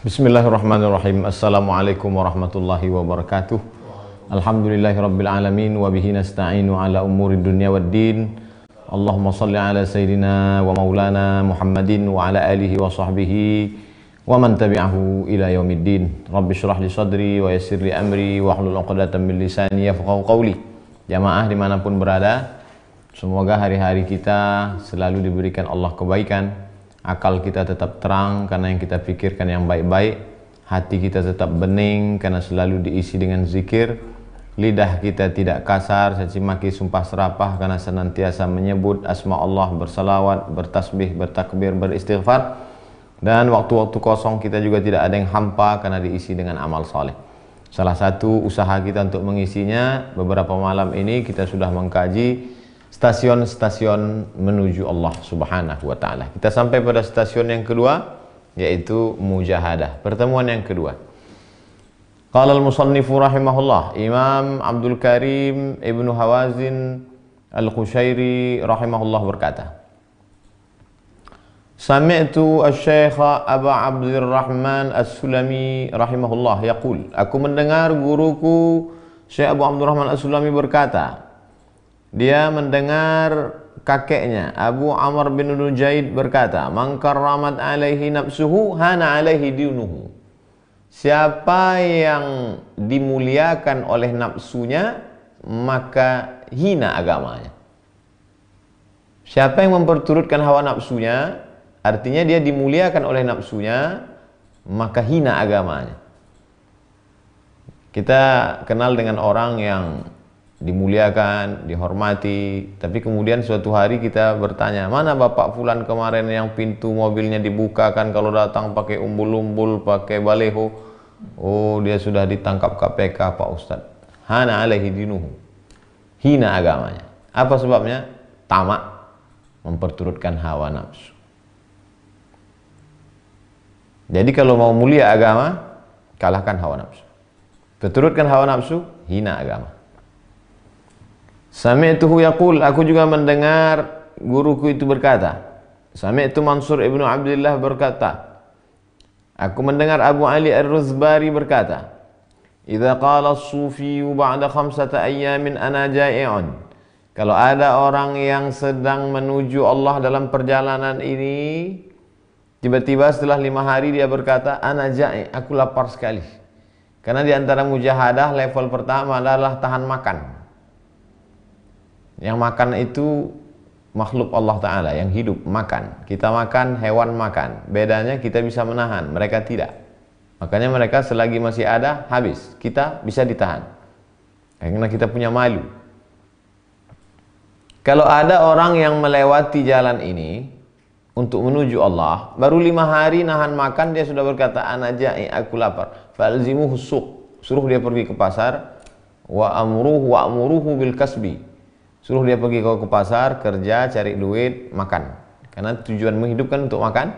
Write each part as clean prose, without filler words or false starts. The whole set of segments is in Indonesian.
Bismillahirrahmanirrahim. Assalamualaikum warahmatullahi wabarakatuh. Alhamdulillahirabbil alamin wa bihi nasta'inu ala umurid dunya waddin. Allahumma shalli ala sayyidina wa maulana Muhammadin wa ala alihi wa sahbihi wa man tabi'ahu ila yaumiddin. Rabbi shrah li sadri wa yassir li amri wa hlul 'uqdatam min lisani yafqahu qawli. Jamaah dimanapun berada, semoga hari-hari kita selalu diberikan Allah kebaikan. Akal kita tetap terang karena yang kita pikirkan yang baik-baik. Hati kita tetap bening karena selalu diisi dengan zikir. Lidah kita tidak kasar, caci maki, sumpah serapah karena senantiasa menyebut asma Allah, bersalawat, bertasbih, bertakbir, beristighfar. Dan waktu-waktu kosong kita juga tidak ada yang hampa karena diisi dengan amal soleh. Salah satu usaha kita untuk mengisinya, beberapa malam ini kita sudah mengkaji stasiun-stasiun menuju Allah Subhanahu wa ta'ala. Kita sampai pada stasiun yang kedua, yaitu mujahadah, pertemuan yang kedua. Qala al-musannifu rahimahullah, Imam Abdul Karim Ibnu Hawazin Al-Qushairi rahimahullah berkata, Sami'tu asy-Syaikh Abu Abdurrahman As-Sulami rahimahullah yaqul, aku mendengar guruku Syekh Abu Abdurrahman As-Sulami berkata, dia mendengar kakeknya Abu Amr bin Nujaid berkata, man karramat alaihi nafsuhu hana alaihi dinuhu. Siapa yang dimuliakan oleh nafsunya, maka hina agamanya. Siapa yang memperturutkan hawa nafsunya, artinya dia dimuliakan oleh nafsunya, maka hina agamanya. Kita kenal dengan orang yang dimuliakan, dihormati, tapi kemudian suatu hari kita bertanya, mana bapak fulan kemarin yang pintu mobilnya dibukakan kalau datang pakai umbul-umbul, pakai baleho? Oh, dia sudah ditangkap KPK Pak Ustadz. Hana alaihi dinuhu, hina agamanya. Apa sebabnya? Tamak, memperturutkan hawa nafsu. Jadi kalau mau mulia agama, kalahkan hawa nafsu. Perturutkan hawa nafsu, hina agama. Sami'tuhu yaqul, aku juga mendengar guruku itu berkata. Sami'tu Mansur ibnu Abdullah berkata, aku mendengar Abu Ali Ar-Ruzbari berkata, idza qala as-sufiyyu ba'da 5 ayyamin ana ja'i'un. Kalau ada orang yang sedang menuju Allah dalam perjalanan ini, tiba-tiba setelah 5 hari dia berkata, ana ja'i', aku lapar sekali. Karena di antara mujahadah level pertama adalah tahan makan. Yang makan itu makhluk Allah Ta'ala yang hidup, makan. Kita makan, hewan makan. Bedanya kita bisa menahan, mereka tidak. Makanya mereka selagi masih ada, habis. Kita bisa ditahan karena kita punya malu. Kalau ada orang yang melewati jalan ini untuk menuju Allah, baru 5 hari nahan makan, dia sudah berkata, ana ja'i, aku lapar. Falzimuhu suq, suruh dia pergi ke pasar. Wa amuruhu bil kasbi, suruh dia pergi ke pasar, kerja, cari duit, makan. Karena tujuan menghidupkan untuk makan.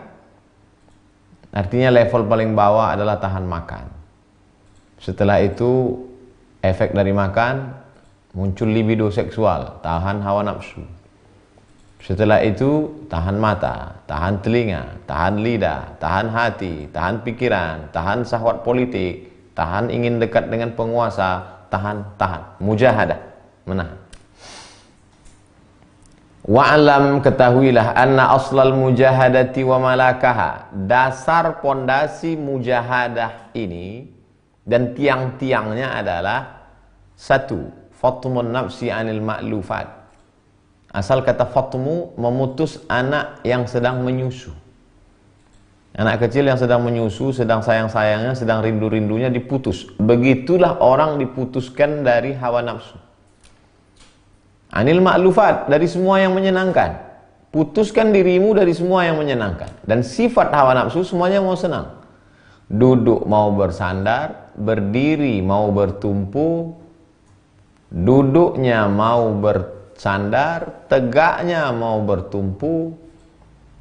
Artinya level paling bawah adalah tahan makan. Setelah itu, efek dari makan, muncul libido seksual, tahan hawa nafsu. Setelah itu, tahan mata, tahan telinga, tahan lidah, tahan hati, tahan pikiran, tahan syahwat politik, tahan ingin dekat dengan penguasa, tahan. Mujahadah, menahan. Wa'alam, ketahuilah, anna aslal mujahadati wa malakaha, dasar pondasi mujahadah ini dan tiang-tiangnya adalah 1. Fatmun nafsi anil ma'lufat. Asal kata fatmu, memutus anak yang sedang menyusu. Anak kecil yang sedang menyusu, sedang sayang-sayangnya, sedang rindu-rindunya diputus. Begitulah orang diputuskan dari hawa nafsu. Anil ma'lufat, dari semua yang menyenangkan. Putuskan dirimu dari semua yang menyenangkan. Dan sifat hawa nafsu semuanya mau senang. Duduk mau bersandar, berdiri mau bertumpu, duduknya mau bersandar, tegaknya mau bertumpu,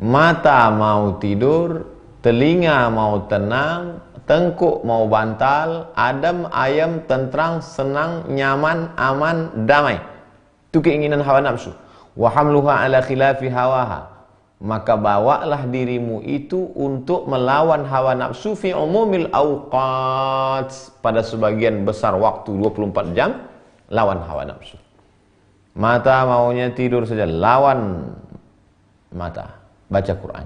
mata mau tidur, telinga mau tenang, tengkuk mau bantal, adem, ayem, tentrang, senang, nyaman, aman, damai. Itu keinginan hawa nafsu. Wa hamluha ala khilafi hawaha. maka bawalah dirimu itu untuk melawan hawa nafsu fi umumil awqat, pada sebagian besar waktu 24 jam lawan hawa nafsu. Mata maunya tidur saja, lawan mata, baca Quran.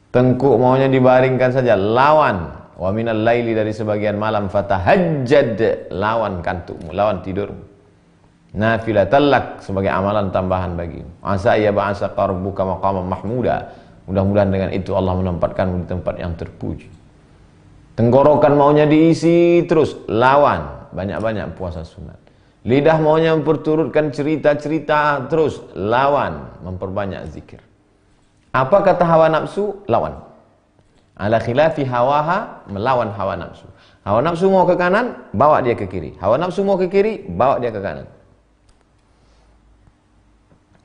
Tengkuk maunya dibaringkan saja, lawan. Wa minal laili, dari sebagian malam, fatahajjad, lawan kantukmu, lawan tidurmu. Nafilatan lak, sebagai amalan tambahan bagimu. Asa ya ba'asa qarbuka maqaman mahmuda, mudah-mudahan dengan itu Allah menempatkanmu di tempat yang terpuji. Tenggorokan maunya diisi terus, lawan, banyak-banyak puasa sunat. Lidah maunya memperturutkan cerita-cerita terus, lawan, memperbanyak zikir. Apa kata hawa nafsu? Lawan. Ala khilafi hawaha, melawan hawa nafsu. Hawa nafsu mau ke kanan, bawa dia ke kiri. Hawa nafsu mau ke kiri, bawa dia ke kanan.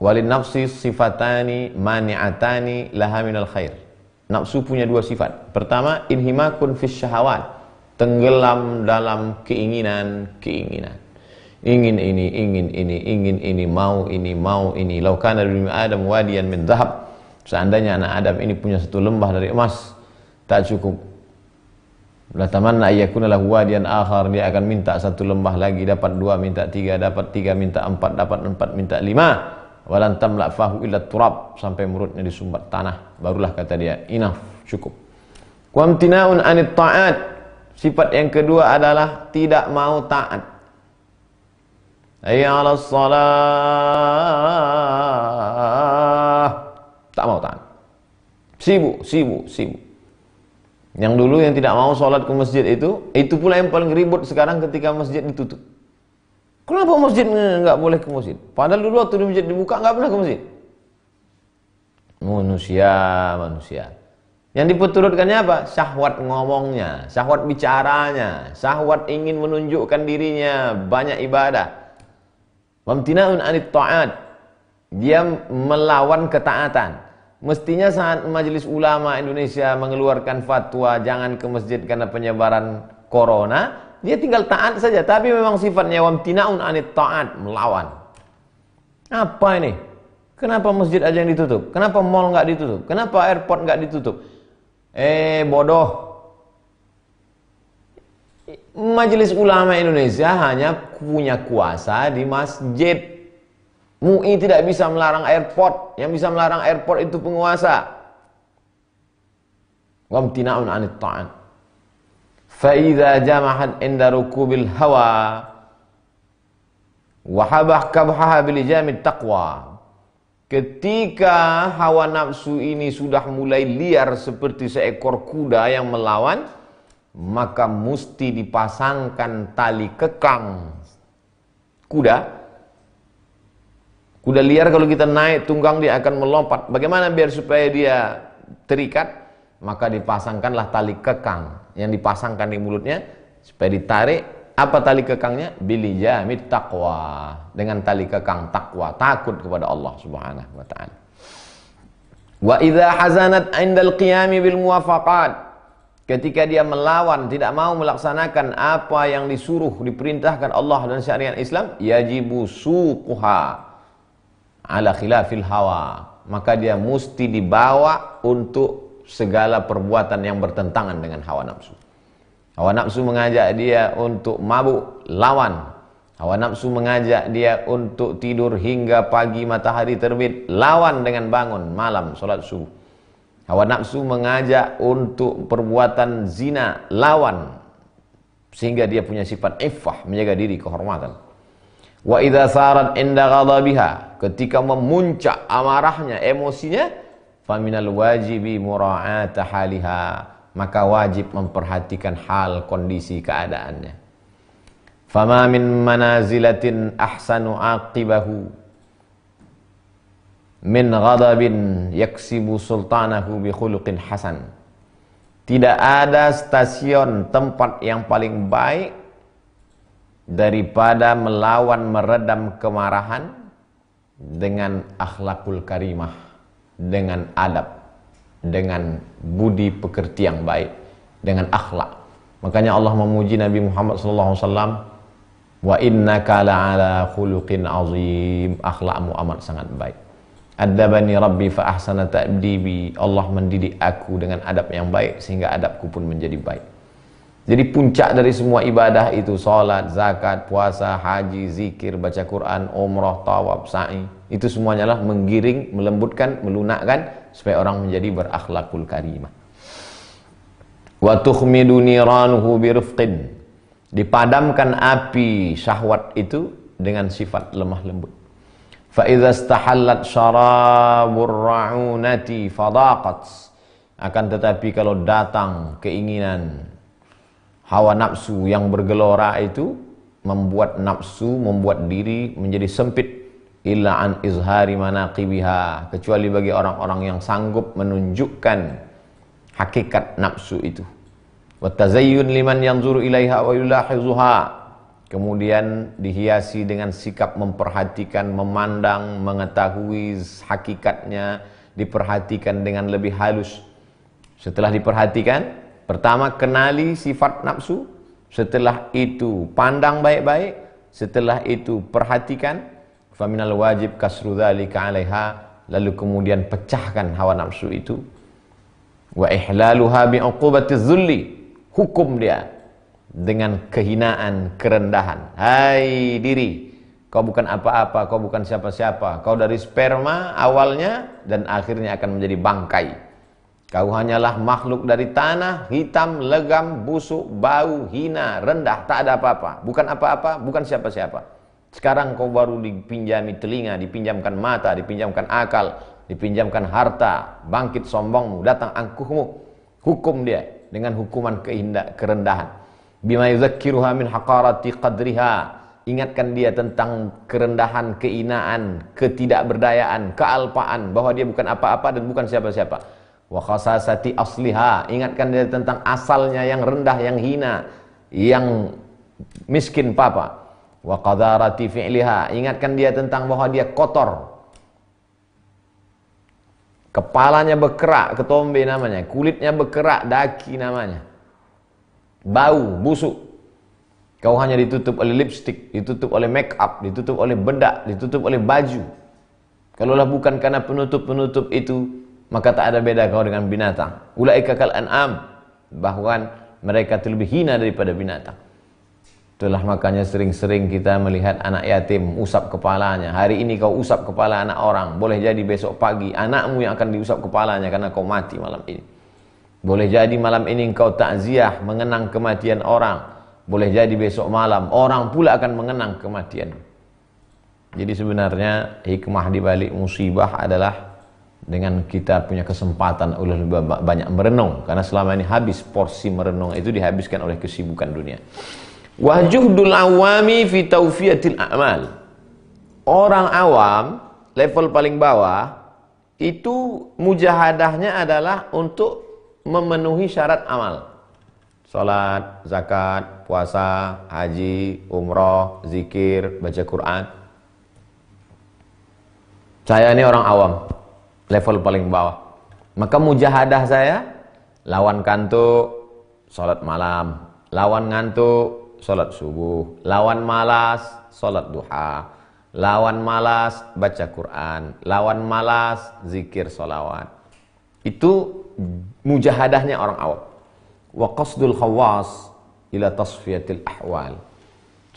Walin nafsi sifatani mani'atani laha minal khair. Nafsu punya dua sifat. Pertama, inhimakun fis syahawat, tenggelam dalam keinginan. Ingin ini, ingin ini, mau ini. Lau kana li Adam wadiyan min dhahab, seandainya anak Adam ini punya satu lembah dari emas, tak cukup. La tamanna ayyakuna lahu wadiyan akhar, dia akan minta satu lembah lagi, dapat dua, minta tiga, dapat tiga, minta empat, dapat empat, minta lima. Walan tamla fahu illa turab, sampai mulutnya disumbat tanah, barulah kata dia enough, cukup. Wamtinaun anit ta'at, sifat yang kedua adalah tidak mau taat. Hayya 'alas shalah, tak mau taat. Sibuk. Yang dulu yang tidak mau sholat ke masjid itu pula yang paling ribut sekarang ketika masjid ditutup. Kenapa masjid nggak boleh ke masjid? Padahal dulu waktu di masjid dibuka nggak pernah ke masjid. Manusia. Yang diperturutkannya apa? Syahwat ngomongnya, syahwat bicaranya, syahwat ingin menunjukkan dirinya, banyak ibadah. Wamtina'un anit ta'at, dia melawan ketaatan. Mestinya saat Majelis Ulama Indonesia mengeluarkan fatwa jangan ke masjid karena penyebaran corona, dia tinggal taat saja, tapi memang sifatnya wamtina'un anit ta'at, melawan. Apa ini? Kenapa masjid aja yang ditutup? Kenapa mall nggak ditutup? Kenapa airport nggak ditutup? Bodoh. Majelis Ulama Indonesia hanya punya kuasa di masjid. MUI tidak bisa melarang airport. Yang bisa melarang airport itu penguasa. Wamtina'un anit ta'at. فَإِذَا جَمَحَتْ عِنْدَ رُكُوبِ الْهَوَى وَحَبَحْ كَبْحَهَا بِلِجَامِ التَّقْوَى. Ketika hawa nafsu ini sudah mulai liar seperti seekor kuda yang melawan, maka mesti dipasangkan tali kekang. Kuda liar kalau kita naik tunggang dia akan melompat. Bagaimana biar supaya dia terikat? Maka dipasangkanlah tali kekang yang dipasangkan di mulutnya supaya ditarik. Apa tali kekangnya? Bilijamit taqwa, dengan tali kekang takwa, takut kepada Allah Subhanahu wa taala. Wa idza hazanat 'indal qiyami bil muwafaqat, ketika dia melawan, tidak mau melaksanakan apa yang disuruh, diperintahkan Allah dan syariat Islam, yajibu suquha ala khilafil hawa, maka dia mesti dibawa untuk segala perbuatan yang bertentangan dengan hawa nafsu. Hawa nafsu mengajak dia untuk mabuk, lawan. Hawa nafsu mengajak dia untuk tidur hingga pagi matahari terbit, lawan dengan bangun malam sholat subuh. Hawa nafsu mengajak untuk perbuatan zina, lawan, sehingga dia punya sifat iffah, menjaga diri, kehormatan. Wa idza sarat inda ghadabiha, ketika memuncak amarahnya, emosinya, faminal wajibi mura'ata haliha, maka wajib memperhatikan hal, kondisi, keadaannya. Fama min manazilatin ahsanu aqibahu min ghadabin yaksibu sultanahu bi khuluqin hasan. Tidak ada stasiun tempat yang paling baik daripada melawan meredam kemarahan dengan akhlakul karimah, dengan adab, dengan budi pekerti yang baik, dengan akhlak. Makanya Allah memuji Nabi Muhammad SAW, wa innaka la'ala khuluqin azim, akhlakmu amat sangat baik. Adabani Rabbi fa ahsana ta'dibi. Allah mendidik aku dengan adab yang baik sehingga adabku pun menjadi baik. Jadi puncak dari semua ibadah itu salat, zakat, puasa, haji, zikir, baca Quran, umrah, tawaf, sa'i. Itu semuanya lah menggiring, melembutkan, melunakkan supaya orang menjadi berakhlakul karimah. Wa tukhmidu niranuhu birifqin. Dipadamkan api syahwat itu dengan sifat lemah lembut. Fa idza istahallat syarabur ra'unati fadaqat. Akan tetapi kalau datang keinginan hawa nafsu yang bergelora itu membuat nafsu, membuat diri menjadi sempit. Illa an izhari manaqibiha, kecuali bagi orang-orang yang sanggup menunjukkan hakikat nafsu itu. Wa tazayyun liman yanzuru ilaiha wa yulahizuha. Kemudian dihiasi dengan sikap memperhatikan, memandang, mengetahui hakikatnya, diperhatikan dengan lebih halus. Setelah diperhatikan, pertama kenali sifat nafsu, setelah itu pandang baik-baik, setelah itu perhatikan, faminal wajib kasru dzalika 'alaiha, lalu kemudian pecahkan hawa nafsu itu. Wa ihlaluha bi'uqubatiz zulli, hukum dia dengan kehinaan, kerendahan. Hai diri, kau bukan apa-apa, kau bukan siapa-siapa, kau dari sperma awalnya dan akhirnya akan menjadi bangkai. Kau hanyalah makhluk dari tanah, hitam, legam, busuk, bau, hina, rendah, tak ada apa-apa, bukan apa-apa, bukan siapa-siapa. Sekarang kau baru dipinjami telinga, dipinjamkan mata, dipinjamkan akal, dipinjamkan harta, bangkit sombongmu, datang angkuhmu. Hukum dia dengan hukuman kerendahan. Bima yuzakkiruha min haqarati qadriha. Ingatkan dia tentang kerendahan, keinaan, ketidakberdayaan, kealpaan, bahwa dia bukan apa-apa dan bukan siapa-siapa. Wa khasasati asliha. Ingatkan dia tentang asalnya yang rendah, yang hina, yang miskin papa. Wa qadarati fi'liha. Ingatkan dia tentang bahwa dia kotor. Kepalanya berkerak, ketombe namanya, kulitnya berkerak, daki namanya. Bau, busuk. Kau hanya ditutup oleh lipstick, ditutup oleh make up, ditutup oleh bedak, ditutup oleh baju. Kalaulah bukan karena penutup-penutup itu, maka tak ada beda kau dengan binatang. Ulaika kal an'am, bahkan mereka lebih hina daripada binatang. Itulah makanya sering-sering kita melihat anak yatim usap kepalanya. Hari ini kau usap kepala anak orang, boleh jadi besok pagi anakmu yang akan diusap kepalanya karena kau mati malam ini. Boleh jadi malam ini engkau takziah mengenang kematian orang. Boleh jadi besok malam orang pula akan mengenang kematian. Jadi sebenarnya hikmah di balik musibah adalah dengan kita punya kesempatan lebih banyak merenung. Karena selama ini habis porsi merenung itu dihabiskan oleh kesibukan dunia. Wajuhdul awami fi taufiyatil a'mal. Orang awam level paling bawah itu mujahadahnya adalah untuk memenuhi syarat amal. Salat, zakat, puasa, haji, umroh, zikir, baca Quran. Saya ini orang awam, level paling bawah. Maka mujahadah saya, lawan kantuk, salat malam. Lawan ngantuk, salat subuh. Lawan malas, salat duha. Lawan malas, baca Quran. Lawan malas, zikir, salawat. Itu mujahadahnya orang awam. Wa qasdul khawas ila tasfiyatil ahwal.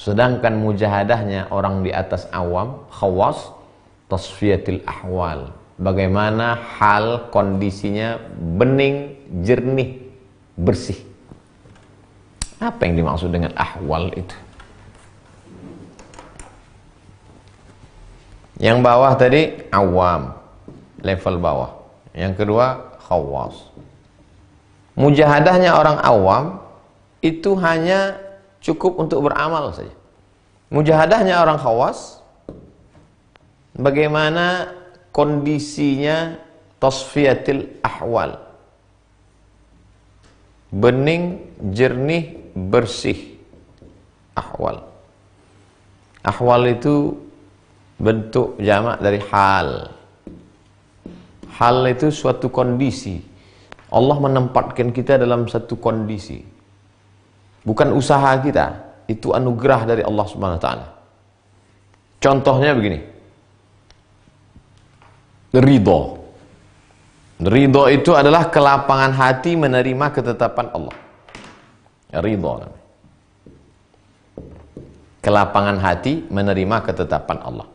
Sedangkan mujahadahnya orang di atas awam, khawas, tasfiyatil ahwal. Bagaimana hal kondisinya bening, jernih, bersih. Apa yang dimaksud dengan ahwal itu? Yang bawah tadi awam, level bawah. Yang kedua khawas. Mujahadahnya orang awam itu hanya cukup untuk beramal saja. Mujahadahnya orang khawas, bagaimana kondisinya tasfiyatil ahwal, bening, jernih, bersih. Ahwal. Ahwal itu bentuk jamak dari hal. Hal itu suatu kondisi. Allah menempatkan kita dalam satu kondisi. Bukan usaha kita, itu anugerah dari Allah Subhanahu wa taala. Contohnya begini. ridho. Ridho itu adalah kelapangan hati menerima ketetapan Allah. Ridho. Kelapangan hati menerima ketetapan Allah.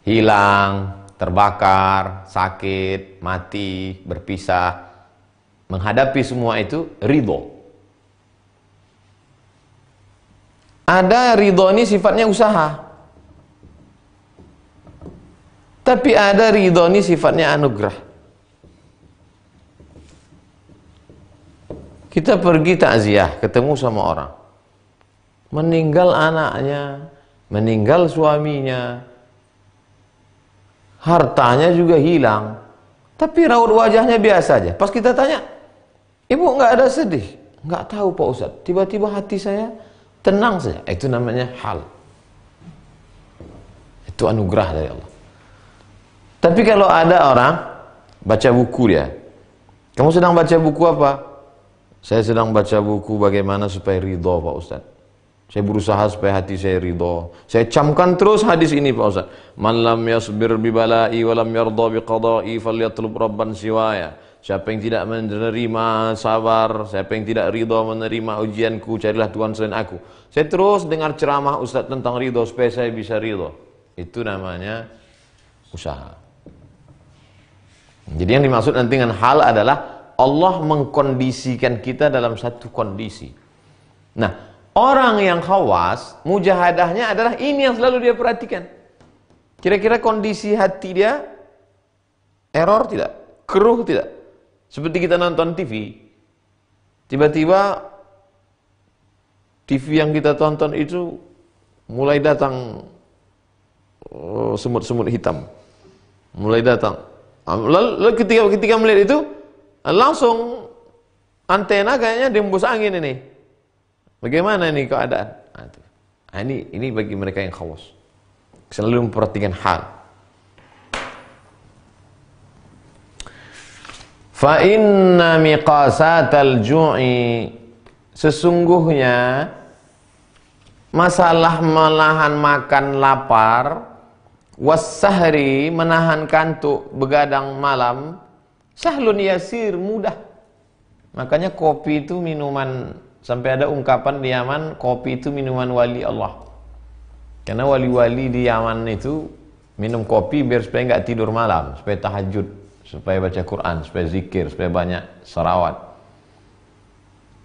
Hilang, terbakar, sakit, mati, berpisah, menghadapi semua itu ridho. Ada ridho ini sifatnya usaha, tapi ada ridho ini sifatnya anugerah. Kita pergi takziah, ketemu sama orang, meninggal anaknya, meninggal suaminya, hartanya juga hilang, tapi raut wajahnya biasa aja. Pas kita tanya, ibu nggak ada sedih? Nggak tahu Pak Ustadz, tiba-tiba hati saya tenang saja. Itu namanya hal. Itu anugerah dari Allah. Tapi kalau ada orang baca buku dia, kamu sedang baca buku apa? Saya sedang baca buku bagaimana supaya ridho Pak Ustadz. Saya berusaha supaya hati saya ridho. Saya camkan terus hadis ini Pak Ustadz. Man lam yasbir bi bala'i wa lam yardha bi qada'i falyatlub rabban siwaya. Siapa yang tidak menerima sabar, siapa yang tidak ridho menerima ujianku, carilah Tuhan selain aku. Saya terus dengar ceramah Ustadz tentang ridho supaya saya bisa ridho. Itu namanya usaha. Jadi yang dimaksud nanti dengan hal adalah Allah mengkondisikan kita dalam satu kondisi. Nah, orang yang khawas, mujahadahnya adalah ini yang selalu dia perhatikan. Kira-kira kondisi hati dia error tidak? Keruh tidak? Seperti kita nonton TV. Tiba-tiba TV yang kita tonton itu mulai datang semut-semut hitam. Mulai datang. Lalu ketika melihat itu, langsung antena kayaknya diembus angin ini. Bagaimana ini keadaan? Nah, ini bagi mereka yang khawas. Selalu memperhatikan hal. Fa inna miqasatal ju'i, sesungguhnya masalah menahan makan lapar, wassahri, menahan kantuk begadang malam, sahlun yasir, mudah. Makanya kopi itu minuman, sampai ada ungkapan di Yaman, kopi itu minuman wali Allah. Karena wali-wali di Yaman itu minum kopi biar supaya nggak tidur malam, supaya tahajud, supaya baca Quran, supaya zikir, supaya banyak salawat.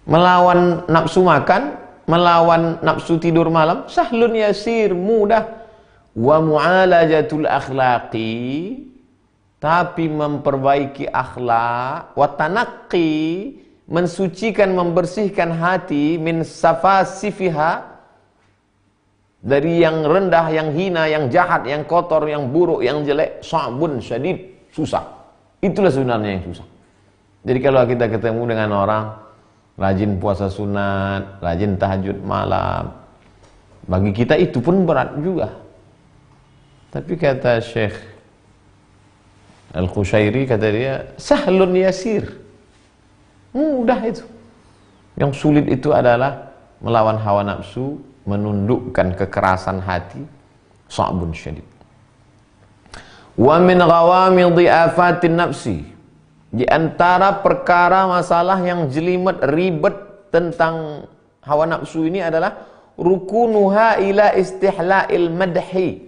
Melawan nafsu makan, melawan nafsu tidur malam, sahlun yasir, mudah. Wa mu'alajatul akhlaqi, tapi memperbaiki akhlak, wa tanaqqi, mensucikan, membersihkan hati, min safasifiha, dari yang rendah, yang hina, yang jahat, yang kotor, yang buruk, yang jelek, sa'bun syadid, susah. Itulah sebenarnya yang susah. Jadi kalau kita ketemu dengan orang rajin puasa sunat, rajin tahajud malam, bagi kita itu pun berat juga. Tapi kata Syekh Al-Qushairi, kata dia, sahlun yasir, mudah itu. Yang sulit itu adalah melawan hawa nafsu, menundukkan kekerasan hati, sa'bun syadid. Wa min ghawamidhi afatin nafsi, di antara perkara masalah yang jelimet ribet tentang hawa nafsu ini adalah rukunuha ila istihla'il madhi,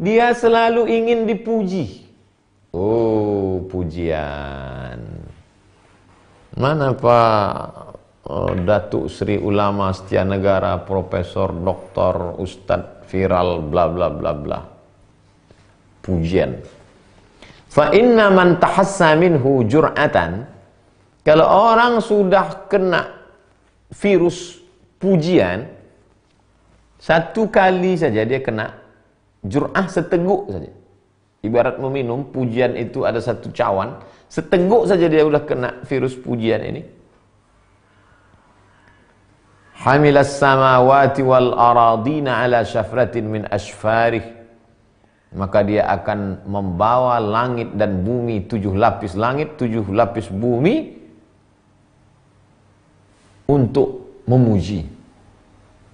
dia selalu ingin dipuji. Oh, pujian. Mana Pak Datuk Sri Ulama Setia Negara, Profesor, Doktor, Ustadz viral, bla bla bla bla. Pujian. Fa inna man tahassa minhu jur'atan, kalau orang sudah kena virus pujian, satu kali saja dia kena, jur'ah seteguk saja. Ibarat meminum, pujian itu ada satu cawan, seteguk saja dia sudah kena virus pujian ini. Hamilas samawati wal aradina ala syafratin min asfarih, maka dia akan membawa langit dan bumi, 7 lapis langit, 7 lapis bumi, untuk memuji.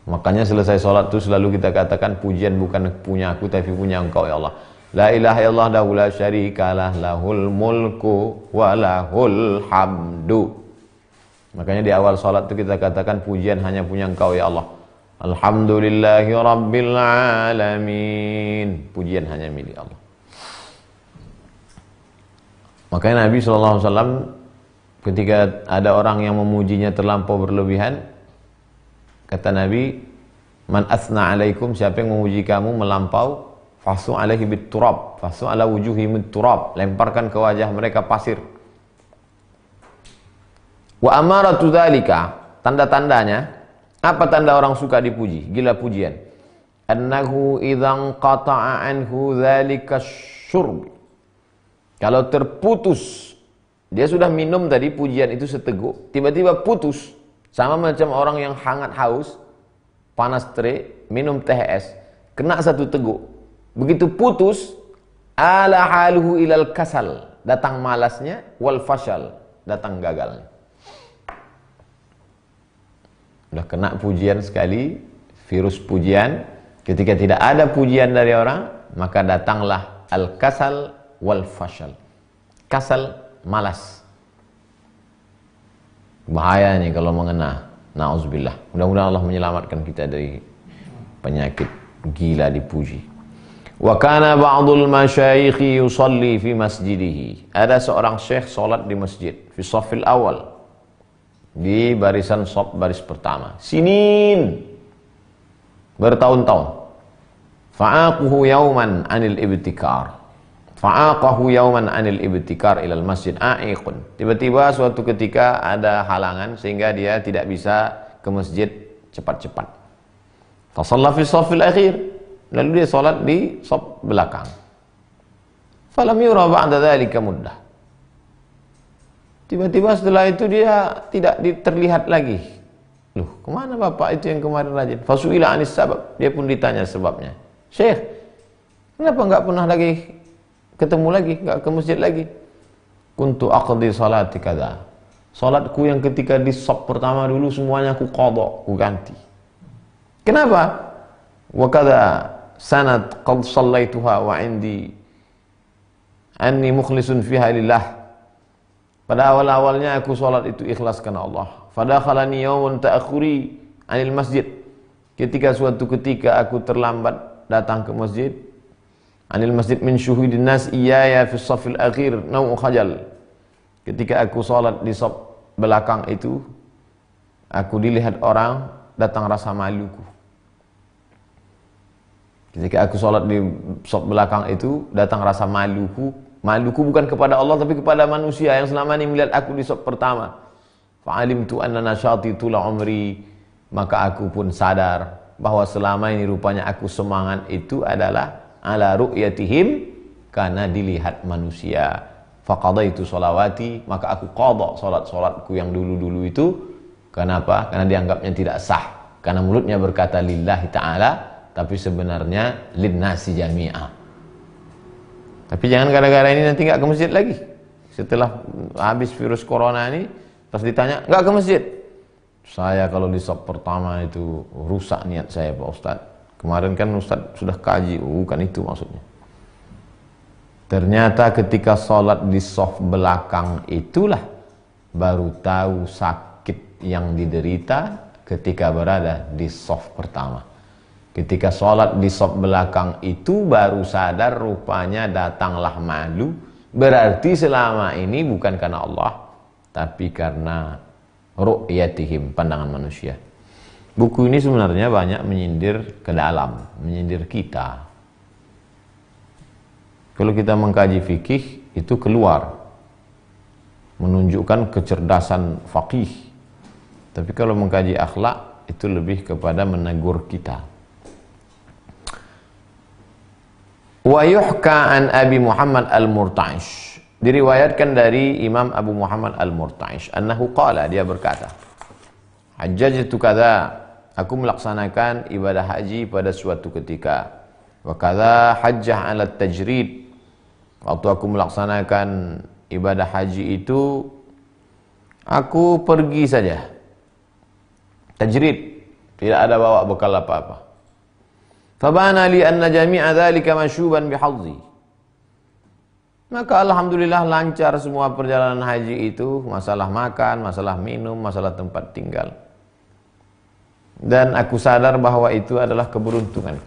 Makanya selesai sholat itu selalu kita katakan, pujian bukan punya aku tapi punya engkau ya Allah. La ilaha illallah dahu la syarikalah lahul mulku wa lahul hamdu. Makanya di awal salat itu kita katakan pujian hanya punya Engkau ya Allah. Alhamdulillahi rabbil alamin. Pujian hanya milik Allah. Makanya Nabi SAW ketika ada orang yang memujinya terlampau berlebihan, kata Nabi, man asna alaikum, siapa yang memuji kamu melampau, fasu alaihi bit turab, fasu ala wujuhi bit turab, lemparkan ke wajah mereka pasir. Wa amaratu dzalika, tanda-tandanya, apa tanda orang suka dipuji, gila pujian? Annahu idzan qata'a anhu dzalika syurb. Kalau terputus, dia sudah minum tadi pujian itu seteguk, tiba-tiba putus, sama macam orang yang hangat haus, panas terik, minum teh es, kena satu teguk. Begitu putus, ala haluhu ilal kasal, datang malasnya, wal fashal, datang gagalnya. Udah kena pujian sekali, virus pujian, ketika tidak ada pujian dari orang, maka datanglah al kasal wal fashal. Kasal, malas. Bahaya nih kalau mengena. Na'udzubillah. Mudah-mudahan Allah menyelamatkan kita dari penyakit gila dipuji. Wa kana ba'dul masyayikhi yusalli fi masjidihi. Ada seorang syekh salat di masjid, fi shaffil awal, di barisan shaf baris pertama. Sinin, bertahun-tahun. Fa'aquhu yauman anil ibtikar. Fa'aqahu yauman anil ibtikar ilal masjid a'iqun. Tiba-tiba suatu ketika ada halangan sehingga dia tidak bisa ke masjid cepat-cepat. Fasalla fi shaffil akhir. Lalu dia salat di shaf belakang. Falam yura ba'da dzalika muddah. Tiba-tiba setelah itu dia tidak terlihat lagi. Loh, kemana bapak itu yang kemarin rajin? Fasu'ila anis sabab. Dia pun ditanya sebabnya. Syekh, kenapa enggak pernah lagi ketemu lagi, enggak ke masjid lagi? Kuntu aqdi salati kadza. Salatku yang ketika di shaf pertama dulu semuanya aku qadha, aku ganti. Kenapa? Wa kadza sanad qad sallaituha wa indi anni mukhlisun fiha lillah. Pada awal-awalnya aku salat itu ikhlas karena Allah. Fadakhalani yawmun ta'akhuri anil masjid. Ketika suatu ketika aku terlambat datang ke masjid, anil masjid min syuhudin nas iyaya fi shaffil akhir nau'u khajal. Ketika aku salat di shaf belakang itu, aku dilihat orang, datang rasa maluku. Ketika aku salat di shaf belakang itu, datang rasa maluku. Maluku bukan kepada Allah tapi kepada manusia yang selama ini melihat aku di shaf pertama. Fa'alimtu anna nasyati tula umri, maka aku pun sadar bahwa selama ini rupanya aku semangat itu adalah ala ru'yatihim, karena dilihat manusia. Faqadaitu sholawati, maka aku qadha salat-salatku yang dulu-dulu itu. Kenapa? Karena dianggapnya tidak sah. Karena mulutnya berkata lillahi ta'ala, tapi sebenarnya linnasi jami'ah. Tapi jangan gara-gara ini nanti nggak ke masjid lagi. Setelah habis virus corona ini, pas ditanya, nggak ke masjid. Saya kalau di shaf pertama itu rusak niat saya Pak Ustadz. Kemarin kan Ustadz sudah kaji, bukan itu maksudnya. Ternyata ketika sholat di shaf belakang itulah baru tahu sakit yang diderita ketika berada di shaf pertama. Ketika sholat di shaf belakang itu baru sadar rupanya datanglah malu. Berarti selama ini bukan karena Allah, tapi karena ru'yatihim, pandangan manusia. Buku ini sebenarnya banyak menyindir ke dalam, menyindir kita. Kalau kita mengkaji fikih, itu keluar, menunjukkan kecerdasan faqih. Tapi kalau mengkaji akhlak, itu lebih kepada menegur kita. Wa yuhka an Abi Muhammad al-Murta'ish. Diriwayatkan dari Imam Abu Muhammad al-Murta'ish, annahu qala, dia berkata, hajjajtu kadza, aku melaksanakan ibadah haji pada suatu ketika. Wa kadza hajjah ala tajrid, waktu aku melaksanakan ibadah haji itu aku pergi saja, tajrid, tidak ada bawa bekal apa-apa. Fabana li anna jami'a dzalika masyuban bihadzi, Maka alhamdulillah lancar semua perjalanan haji itu, masalah makan, masalah minum, masalah tempat tinggal. Dan aku sadar bahwa itu adalah keberuntungan.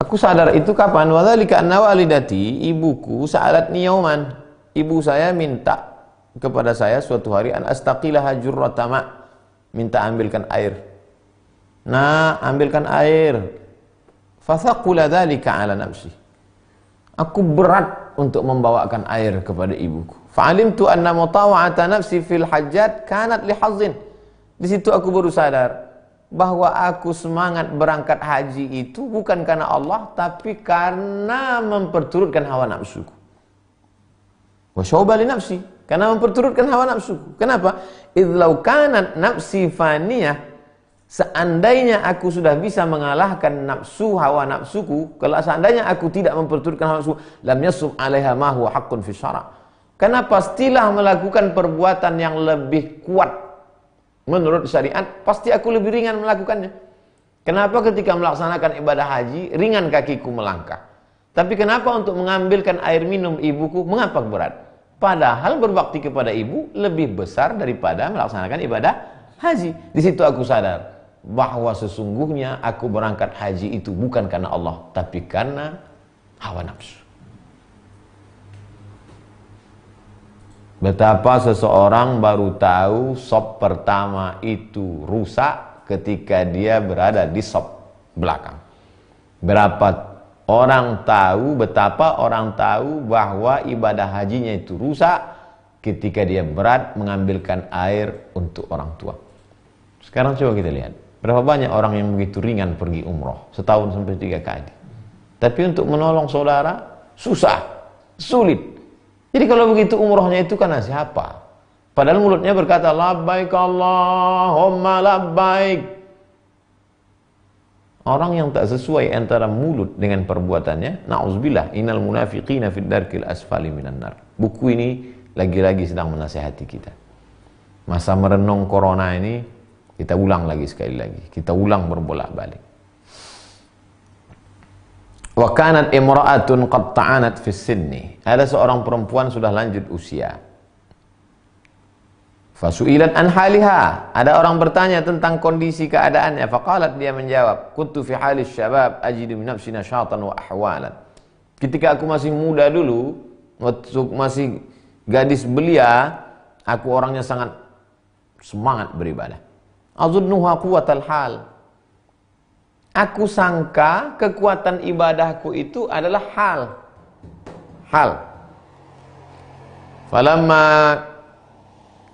Aku sadar itu kapan? Wadzalika anna walidati, ibuku sa'alatni yauman. Ibu saya minta kepada saya suatu hari an astaqilaha jurratama, minta ambilkan air. Nah, ambilkan air. Fathaqula dzalika ala nafsi. Aku berat untuk membawakan air kepada ibuku. Fa'alimtu anna mutawa'ata nafsi fil hajjat kanat li hazzin. Di situ aku baru sadar bahwa aku semangat berangkat haji itu bukan karena Allah, tapi karena memperturutkan hawa nafsuku. Wa syauba li nafsi, karena memperturutkan hawa nafsuku. Kenapa? Idlau kanat nafsi faniyah, seandainya aku sudah bisa mengalahkan nafsu, hawa nafsuku, kalau seandainya aku tidak memperturutkan hawa nafsu, lam yasum 'alaiha ma huwa haqqun fi syara'. Karena pastilah melakukan perbuatan yang lebih kuat menurut syariat, pasti aku lebih ringan melakukannya. Kenapa ketika melaksanakan ibadah haji, ringan kakiku melangkah. Tapi kenapa untuk mengambilkan air minum ibuku, mengapa berat? Padahal berbakti kepada ibu lebih besar daripada melaksanakan ibadah haji. Di situ aku sadar bahwa sesungguhnya aku berangkat haji itu bukan karena Allah, tapi karena hawa nafsu. Betapa seseorang baru tahu sop pertama itu rusak ketika dia berada di sop belakang. Betapa orang tahu bahwa ibadah hajinya itu rusak ketika dia berat mengambilkan air untuk orang tua. Sekarang coba kita lihat, berapa banyak orang yang begitu ringan pergi umroh, setahun sampai 3 kali. Tapi untuk menolong saudara, susah, sulit. Jadi kalau begitu umrohnya itu karena siapa? Padahal mulutnya berkata, labbaik Allahumma labbaik. Orang yang tak sesuai antara mulut dengan perbuatannya, na'udzubillah, innal munafiqina fid darkil asfali minan nar. Buku ini lagi-lagi sedang menasihati kita. Masa merenung corona ini, kita ulang lagi sekali lagi. Kita ulang berbolak-balik. Wa kanat imra'atun qad ta'anat fis sinni. Ada seorang perempuan sudah lanjut usia. Fasu'ilat an haliha. Ada orang bertanya tentang kondisi keadaannya. Faqalat, dia menjawab, kuntu fi halis syabab ajidu min nafsi nasyatan wa ahwalan. Ketika aku masih muda dulu, masih gadis belia, aku orangnya sangat semangat beribadah. Azunnuha quwwatal hal. Aku sangka kekuatan ibadahku itu adalah hal. Falamma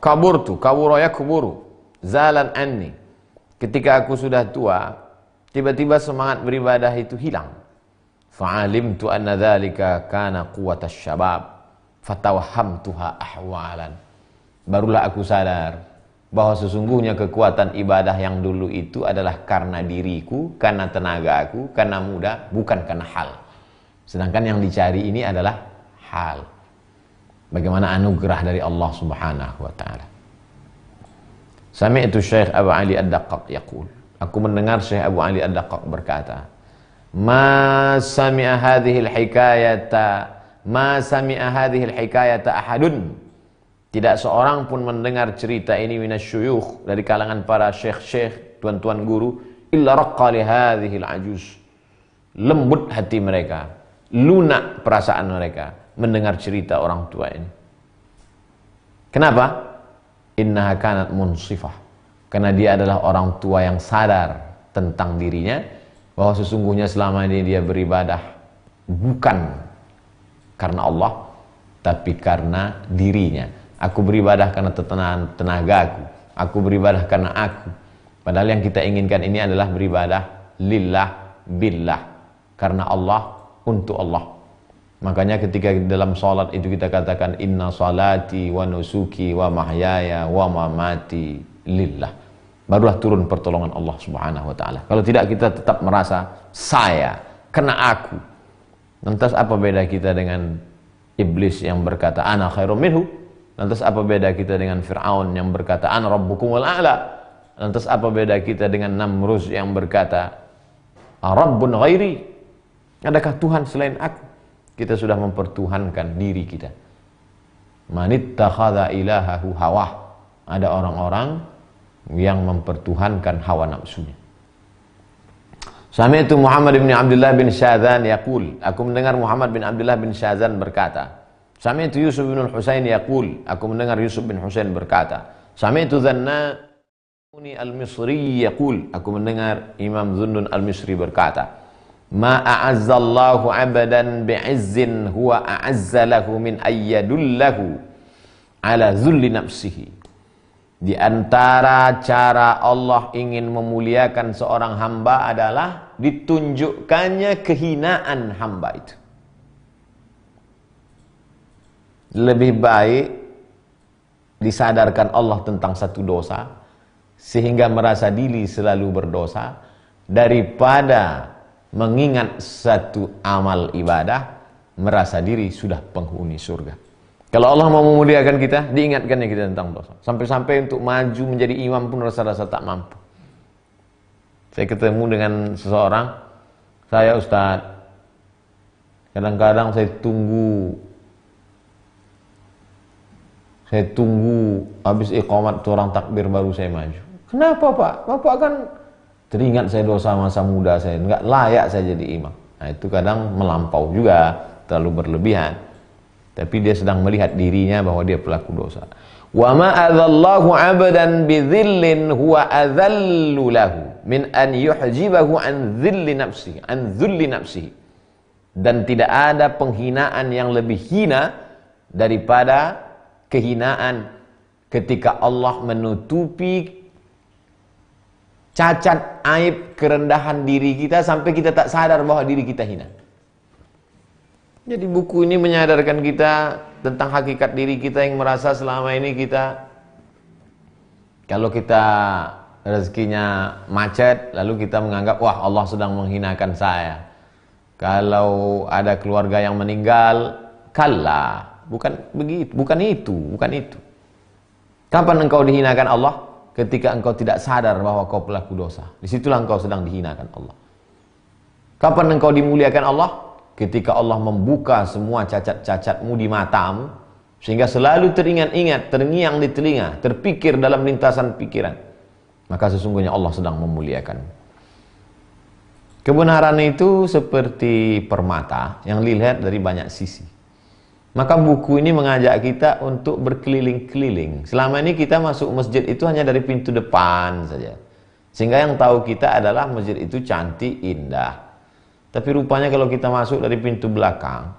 kabura yakburu zalan anni. Ketika aku sudah tua, tiba-tiba semangat beribadah itu hilang. Fa'alimtu anna dzalika kana quwwatasy syabab fatawhamtuha ahwalan. Barulah aku sadar bahwa sesungguhnya kekuatan ibadah yang dulu itu adalah karena diriku, karena tenagaku, karena muda, bukan karena hal. Sedangkan yang dicari ini adalah hal. Bagaimana anugerah dari Allah Subhanahu wa taala. Sami'tu Syekh Abu Ali Ad-Daqqaq yaqul. Aku mendengar Syekh Abu Ali Ad-Daqqaq berkata, "Ma sami'a hadhihi al-hikayata ahadun." Tidak seorang pun mendengar cerita ini minasyuyukh, dari kalangan para syekh-syekh, tuan-tuan guru, illa raqqa li hadhihi al-ajuz. Lembut hati mereka, lunak perasaan mereka mendengar cerita orang tua ini. Kenapa? Innaha kanat munsifah. Karena dia adalah orang tua yang sadar tentang dirinya, bahwa sesungguhnya selama ini dia beribadah bukan karena Allah, tapi karena dirinya. Aku beribadah karena tenagaku. Aku beribadah karena aku. Padahal yang kita inginkan ini adalah beribadah lillah, billah. Karena Allah, untuk Allah. Makanya ketika dalam salat itu kita katakan, inna salati wa nusuki wa mahyaya wa mamati lillah. Barulah turun pertolongan Allah Subhanahu wa taala. Kalau tidak, kita tetap merasa saya, karena aku. Lantas apa beda kita dengan iblis yang berkata ana khairum minhu? Lantas apa beda kita dengan Fir'aun yang berkata ana rabbukumul a'la? Lantas apa beda kita dengan Namruz yang berkata rabbun ghairi? Adakah Tuhan selain aku? kita sudah mempertuhankan diri kita. Manittakhadha ilahahu hawah. Ada orang-orang yang mempertuhankan hawa nafsunya. Sami'tu Muhammad bin Abdullah bin Syadzan yaqul, aku mendengar Muhammad bin Abdullah bin Syadzan berkata. Sami'tu Yusuf bin Husain yaqul, aku mendengar Yusuf bin Husain berkata. Sami'tu Dzannuni al-Misri yaqul, aku mendengar Imam Dzunnun al-Misri berkata. Ma a'azzallahu 'abdan bi'izzin huwa a'azza lahu min ayyadullahu ala dzulli nafsihi. Di antara cara Allah ingin memuliakan seorang hamba adalah ditunjukkannya kehinaan hamba itu. Lebih baik disadarkan Allah tentang satu dosa sehingga merasa diri selalu berdosa daripada mengingat satu amal ibadah merasa diri sudah penghuni surga. Kalau Allah mau memuliakan kita, diingatkannya kita tentang dosa. Sampai-sampai untuk maju menjadi imam pun rasa-rasa tak mampu. Saya ketemu dengan seseorang, saya Ustaz, kadang-kadang saya tunggu habis iqamat orang takbir baru saya maju. Kenapa Pak? Bapak kan teringat saya dosa masa muda saya, enggak layak saya jadi imam. Nah itu kadang melampau juga, terlalu berlebihan. Tapi dia sedang melihat dirinya bahwa dia pelaku dosa. Wa ma adzallahu 'abdan bidzillin huwa adzallu lahu min an yuhjibahu an dzilli nafsihi, Dan tidak ada penghinaan yang lebih hina daripada kehinaan ketika Allah menutupi cacat, aib, kerendahan diri kita sampai kita tak sadar bahwa diri kita hina. Jadi buku ini menyadarkan kita tentang hakikat diri kita yang merasa selama ini kalau kita rezekinya macet, lalu kita menganggap wah Allah sedang menghinakan saya. Kalau ada keluarga yang meninggal, kalla, bukan begitu, bukan itu. Kapan engkau dihinakan Allah? Ketika engkau tidak sadar bahwa kau pelaku dosa. Disitulah engkau sedang dihinakan Allah. Kapan engkau dimuliakan Allah? Ketika Allah membuka semua cacat-cacatmu di matamu, sehingga selalu teringat-ingat, terngiang di telinga, terpikir dalam lintasan pikiran, maka sesungguhnya Allah sedang memuliakan. Kebenaran itu seperti permata yang dilihat dari banyak sisi. Maka buku ini mengajak kita untuk berkeliling-keliling. Selama ini kita masuk masjid itu hanya dari pintu depan saja, sehingga yang tahu kita adalah masjid itu cantik, indah. Tapi rupanya kalau kita masuk dari pintu belakang,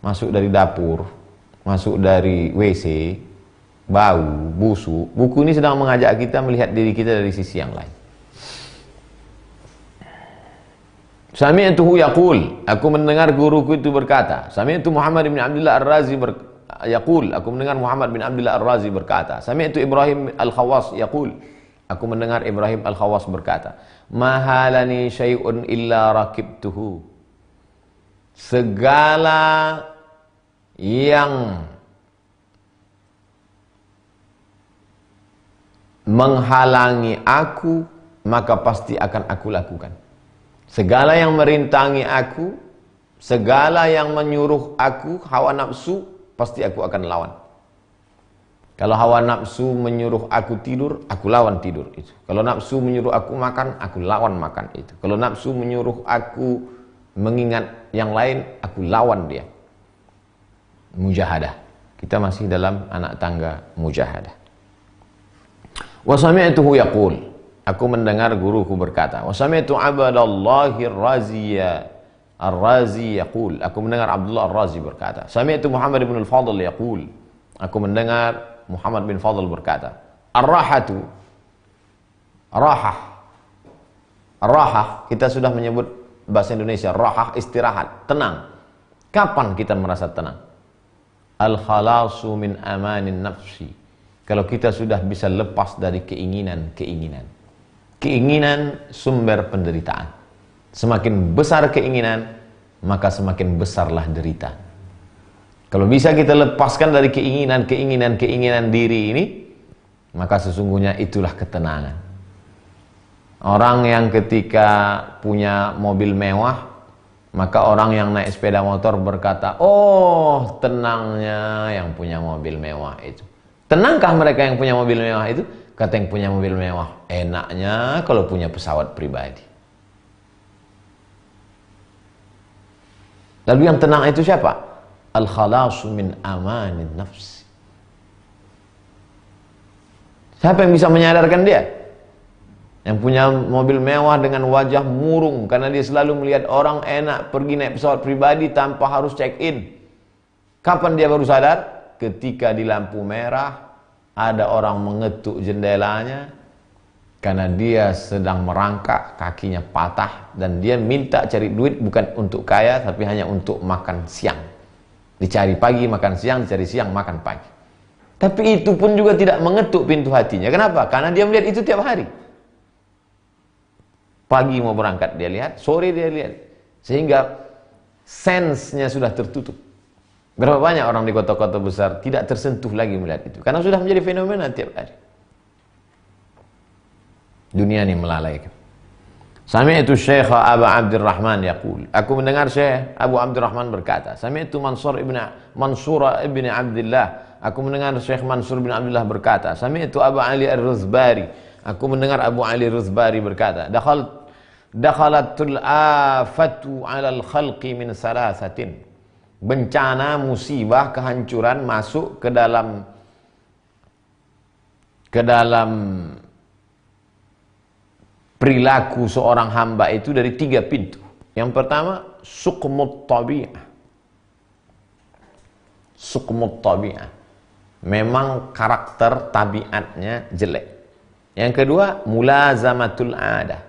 masuk dari dapur, masuk dari WC, bau, busuk, buku ini sedang mengajak kita melihat diri kita dari sisi yang lain. Sami'tuhu yaqul, aku mendengar guruku itu berkata. Sami'tu Muhammad bin Abdullah Ar-Razi yaqul, aku mendengar Muhammad bin Abdullah Ar-Razi berkata. Sami'tu Ibrahim Al-Khawas yaqul, aku mendengar Ibrahim Al-Khawas berkata. Mahalani syai'un illa rakibtuhu. Segala yang menghalangi aku, maka pasti akan aku lakukan. Segala yang merintangi aku, segala yang menyuruh aku, hawa nafsu, pasti aku akan lawan. Kalau hawa nafsu menyuruh aku tidur, aku lawan tidur itu. Kalau nafsu menyuruh aku makan, aku lawan makan itu. Kalau nafsu menyuruh aku mengingat yang lain, aku lawan dia. Mujahadah. Kita masih dalam anak tangga mujahadah. Wa sami'tuhu yaqul, aku mendengar guruku berkata. Wa sami'tu Abdallahi Ar-Razi yaqul, aku mendengar Abdullah Ar-Razi berkata. Sami'tu Muhammad bin Al-Fadl yaqul, aku mendengar Muhammad bin Fadl berkata, Ar-rahatu, rahah, kita sudah menyebut bahasa Indonesia, rahah istirahat, tenang. Kapan kita merasa tenang? Al-khalasu min amanin nafsi. Kalau kita sudah bisa lepas dari keinginan-keinginan. Keinginan sumber penderitaan. Semakin besar keinginan, maka semakin besarlah derita. Kalau bisa kita lepaskan dari keinginan diri ini, maka sesungguhnya itulah ketenangan. Orang yang ketika punya mobil mewah, Maka orang yang naik sepeda motor berkata, oh tenangnya yang punya mobil mewah itu. Tenangkah mereka yang punya mobil mewah itu? Kata yang punya mobil mewah, enaknya kalau punya pesawat pribadi. Lalu yang tenang itu siapa? Al-khalasu min amanin nafsi. Siapa yang bisa menyadarkan dia? Yang punya mobil mewah dengan wajah murung karena dia selalu melihat orang enak pergi naik pesawat pribadi tanpa harus check-in. Kapan dia baru sadar? Ketika di lampu merah ada orang mengetuk jendelanya karena dia sedang merangkak, kakinya patah dan dia minta cari duit bukan untuk kaya tapi hanya untuk makan siang. Dicari pagi makan siang, dicari siang makan pagi. Tapi itu pun juga tidak mengetuk pintu hatinya. Kenapa? Karena dia melihat itu tiap hari. Pagi mau berangkat dia lihat, sore dia lihat. Sehingga sense-nya sudah tertutup. Berapa banyak orang di kota-kota besar tidak tersentuh lagi melihat itu. Karena sudah menjadi fenomena tiap hari. Dunia ini melalaikan. Sami'tu Syekh Abu Abdurrahman yaqul. Aku mendengar Syekh Abu Abdurrahman berkata. Sami'tu Mansur ibn Abdullah. Aku mendengar Syekh Mansur bin Abdullah berkata. Sami'tu Abu Ali Ar-Ruzbari. Aku mendengar Abu Ali Ruzbari berkata, Dakhalatul afatu 'alal khalqi min salasatin. Bencana, musibah, kehancuran masuk ke dalam perilaku seorang hamba itu dari 3 pintu. Yang pertama, suqmut tabi'ah. Suqmut tabi'ah. Memang karakter tabiatnya jelek. Yang kedua, mulazamatul adah.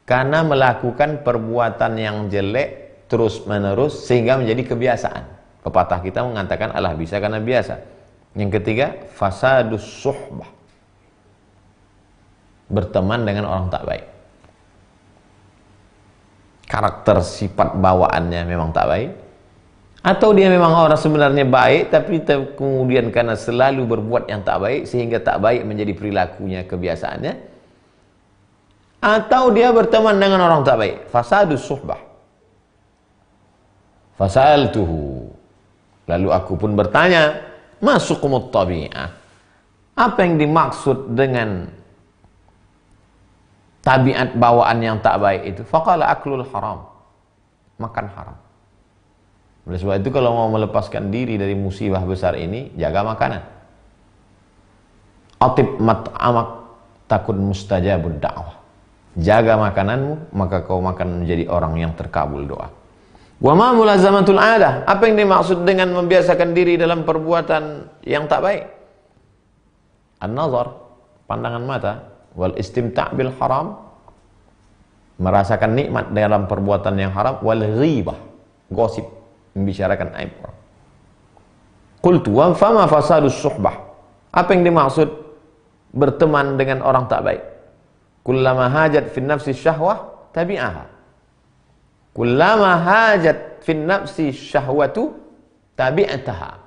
Karena melakukan perbuatan yang jelek terus-menerus sehingga menjadi kebiasaan. Pepatah kita mengatakan Allah bisa karena biasa. Yang ketiga, fasadus suhbah. Berteman dengan orang tak baik. Karakter sifat bawaannya memang tak baik. Atau dia memang orang sebenarnya baik, tapi kemudian karena selalu berbuat yang tak baik, sehingga tak baik menjadi perilakunya, kebiasaannya. Atau dia berteman dengan orang tak baik. Fasadus suhbah. Fasaltuhu. Lalu aku pun bertanya, masukumut tabi'ah. Apa yang dimaksud dengan tabiat bawaan yang tak baik itu? Faqala aklul haram. Makan haram. Oleh sebab itu kalau mau melepaskan diri dari musibah besar ini, jaga makanan. Atib mat'amak takun mustajabud da'wah. Jaga makananmu, maka kau makan menjadi orang yang terkabul doa. Wa ma mulazamatul adah. Apa yang dimaksud dengan membiasakan diri dalam perbuatan yang tak baik? An-nazar, pandangan mata, wal istimta' bil haram, merasakan nikmat dalam perbuatan yang haram, wal ghibah, gosip, membicarakan aib orang. Qultu wa fama fasadus suhbah. Apa yang dimaksud berteman dengan orang tak baik? Kullama hajat fin nafsi syahwah tabi'aha. Kullama hajat fin nafsi syahwatu tabi'ataha.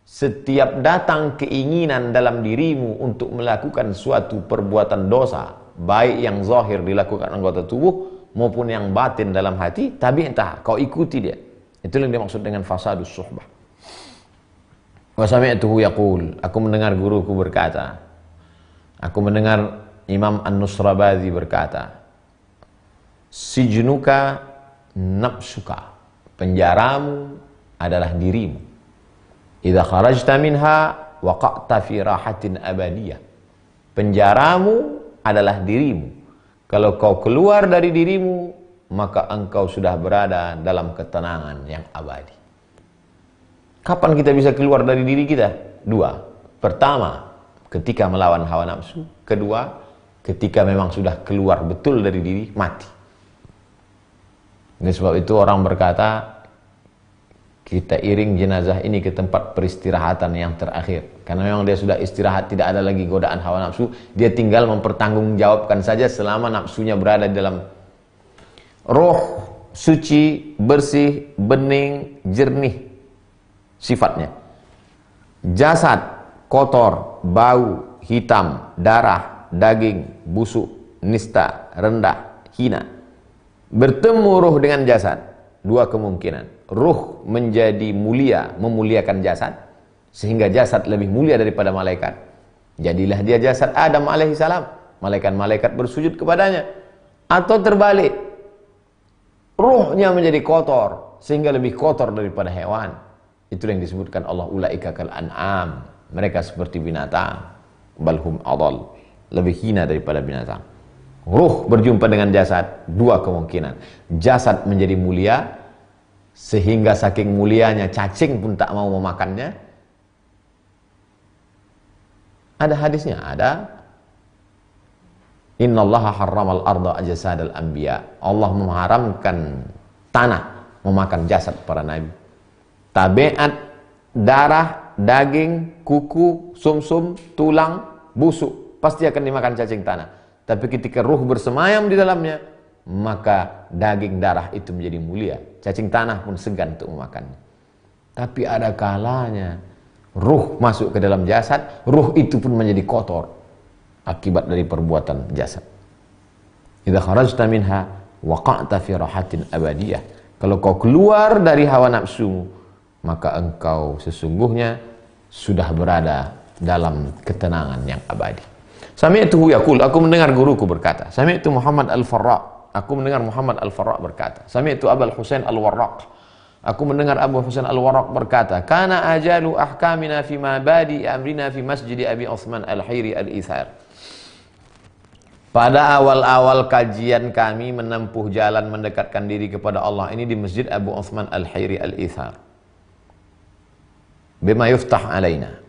Setiap datang keinginan dalam dirimu untuk melakukan suatu perbuatan dosa, baik yang zahir dilakukan anggota tubuh maupun yang batin dalam hati, tabi'ataha, kau ikuti dia. Itu yang dimaksud dengan fasadus suhbah. Wa sami'tuhu yaqul, aku mendengar guruku berkata, aku mendengar Imam An-Nusrabazi berkata, sijnuka nafsuka, penjaramu adalah dirimu. Idza kharajta minha waqa'ta fi rahatin abadiyah. Penjaramu adalah dirimu. Kalau kau keluar dari dirimu, maka engkau sudah berada dalam ketenangan yang abadi. Kapan kita bisa keluar dari diri kita? 2. Pertama, ketika melawan hawa nafsu. Kedua, ketika memang sudah keluar betul dari diri, mati. Oleh sebab itu orang berkata, kita iring jenazah ini ke tempat peristirahatan yang terakhir. Karena memang dia sudah istirahat, tidak ada lagi godaan hawa nafsu. Dia tinggal mempertanggungjawabkan saja selama nafsunya berada dalam roh suci, bersih, bening, jernih sifatnya. Jasad kotor, bau, hitam, darah, daging, busuk, nista, rendah, hina. Bertemu ruh dengan jasad, dua kemungkinan. Ruh menjadi mulia, memuliakan jasad, sehingga jasad lebih mulia daripada malaikat. Jadilah dia jasad Adam alaihissalam. Malaikat-malaikat bersujud kepadanya. Atau terbalik, ruhnya menjadi kotor, sehingga lebih kotor daripada hewan. Itu yang disebutkan Allah, ulaika kal an'am. Mereka seperti binatang. Balhum adal. Lebih hina daripada binatang. Ruh berjumpa dengan jasad, dua kemungkinan. Jasad menjadi mulia, sehingga saking mulianya cacing pun tak mau memakannya. Ada hadisnya, ada. Innallaha harramal arda ajsadal anbiya. Allah mengharamkan tanah memakan jasad para nabi. Tabiat, darah, daging, kuku, sumsum, tulang, busuk pasti akan dimakan cacing tanah. Tapi ketika ruh bersemayam di dalamnya, maka daging darah itu menjadi mulia. Cacing tanah pun segan untuk memakannya. Tapi ada kalanya ruh masuk ke dalam jasad, ruh itu pun menjadi kotor akibat dari perbuatan jasad. Idza kharajta minha waqa'ta fi rahatin abadiyah. Kalau kau keluar dari hawa nafsumu, maka engkau sesungguhnya sudah berada dalam ketenangan yang abadi. Sami'tuhu yaqul, aku mendengar guruku berkata. Sami'tu Muhammad Al-Farra, aku mendengar Muhammad Al-Farra berkata. Sami'tu Abul Husain Al-Warraq, aku mendengar Abu Husain Al-Warraq berkata. Kana ajalu ahkamina fi ma badi amrina fi masjid Abi Utsman Al-Hiri Al-Ithar. Pada awal-awal kajian kami menempuh jalan mendekatkan diri kepada Allah ini di Masjid Abu Utsman Al-Hiri Al-Ithar. Bima yuftah alaina.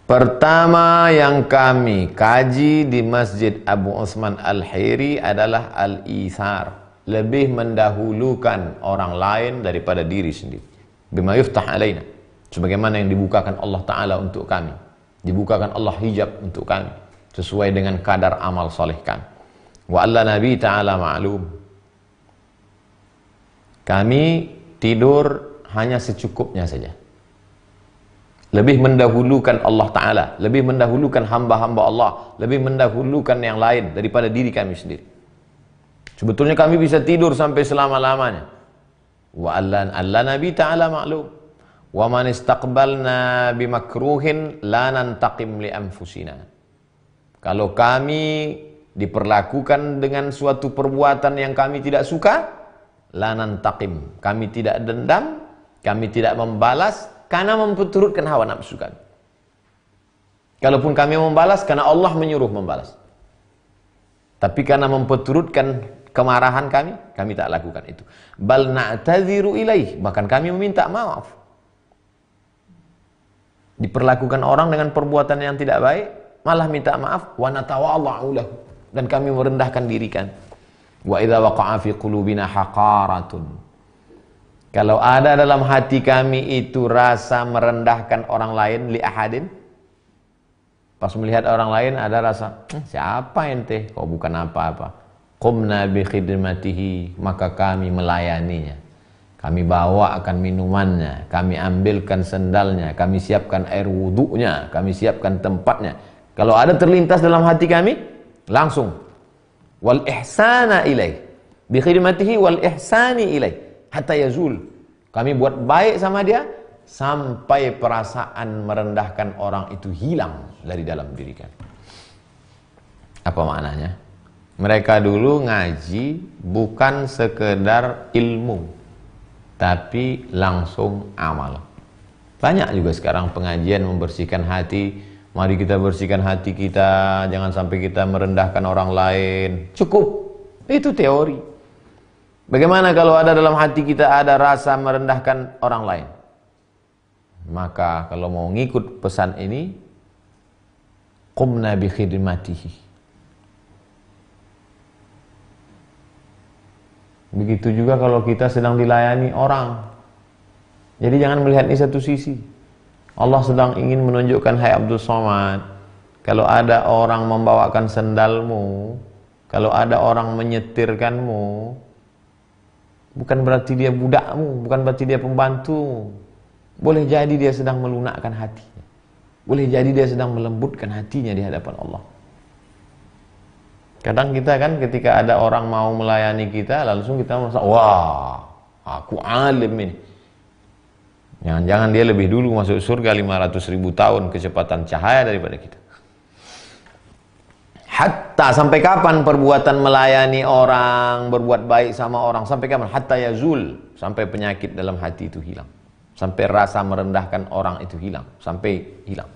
Pertama yang kami kaji di Masjid Abu Utsman Al-Hiri adalah Al-Ithar. Lebih mendahulukan orang lain daripada diri sendiri. Bima yuftah alaina. Sebagaimana yang dibukakan Allah Ta'ala untuk kami. Dibukakan Allah hijab untuk kami. Sesuai dengan kadar amal soleh kami. Wa alla Nabi Ta'ala ma'lum. Kami tidur hanya secukupnya saja. Lebih mendahulukan Allah Ta'ala. Lebih mendahulukan hamba-hamba Allah. Lebih mendahulukan yang lain daripada diri kami sendiri. Sebetulnya kami bisa tidur sampai selama-lamanya. Wa alla Nabi Ta'ala ma'lum. Wa man istaqbalna bimakruhin la nantaqim li anfusina. Kalau kami diperlakukan dengan suatu perbuatan yang kami tidak suka, la nantaqim. Kami tidak dendam, kami tidak membalas karena memperturutkan hawa nafsu kami. Kalaupun kami membalas karena Allah menyuruh membalas. Tapi karena memperturutkan kemarahan kami tak lakukan itu. Bal na'tadziru ilaih, bahkan kami meminta maaf. Diperlakukan orang dengan perbuatan yang tidak baik, malah minta maaf. Wa natawalla'u lahu, dan kami merendahkan diri kan. Wa idza waqa'a fi qulubina haqaratun. Kalau ada dalam hati kami itu rasa merendahkan orang lain, li ahadin, pas melihat orang lain ada rasa, siapa ente, kau bukan apa-apa. Qumna bi khidmatihi, maka kami melayaninya. Kami bawakan minumannya, kami ambilkan sendalnya, kami siapkan air wudhunya, kami siapkan tempatnya. Kalau ada terlintas dalam hati kami, langsung wal ihsana ilaih, bi khidmatihi wal ihsani ilaih hatta yazul. Kami buat baik sama dia sampai perasaan merendahkan orang itu hilang dari dalam diri kami. Apa maknanya? Mereka dulu ngaji bukan sekedar ilmu, tapi langsung amal. Banyak juga sekarang pengajian membersihkan hati. Mari kita bersihkan hati kita, jangan sampai kita merendahkan orang lain. Cukup, itu teori. Bagaimana kalau ada dalam hati kita ada rasa merendahkan orang lain? Maka kalau mau ngikut pesan ini, qumna bi khidmatihi. Begitu juga kalau kita sedang dilayani orang. Jadi jangan melihat ini satu sisi. Allah sedang ingin menunjukkan, hai Abdul Somad, kalau ada orang membawakan sendalmu, kalau ada orang menyetirkanmu, bukan berarti dia budakmu, bukan berarti dia pembantumu. Boleh jadi dia sedang melunakkan hatinya. Boleh jadi dia sedang melembutkan hatinya di hadapan Allah. Kadang kita kan ketika ada orang mau melayani kita, langsung kita merasa, wah, aku alim ini. Jangan-jangan dia lebih dulu masuk surga 500.000 tahun kecepatan cahaya daripada kita. Hatta sampai kapan perbuatan melayani orang, berbuat baik sama orang, sampai kapan? Hatta yazul, sampai penyakit dalam hati itu hilang. Sampai rasa merendahkan orang itu hilang, sampai hilang.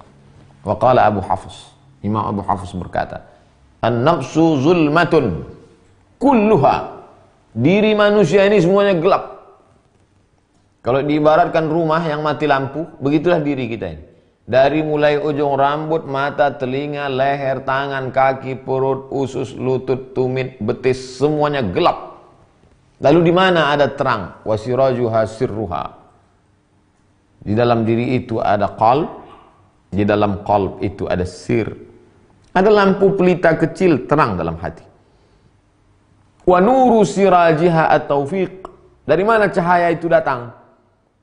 Wa qala Abu Hafs, Imam Abu Hafs berkata, an-nafsu zulmatun kulluha. Diri manusia ini semuanya gelap. Kalau diibaratkan rumah yang mati lampu, begitulah diri kita ini. Dari mulai ujung rambut, mata, telinga, leher, tangan, kaki, perut, usus, lutut, tumit, betis, semuanya gelap. Lalu di mana ada terang? Wasirajuha sirruha. Di dalam diri itu ada qalb, di dalam qalb itu ada sir. Ada lampu pelita kecil terang dalam hati. Wa nuru sirajiha at-taufiq. Dari mana cahaya itu datang?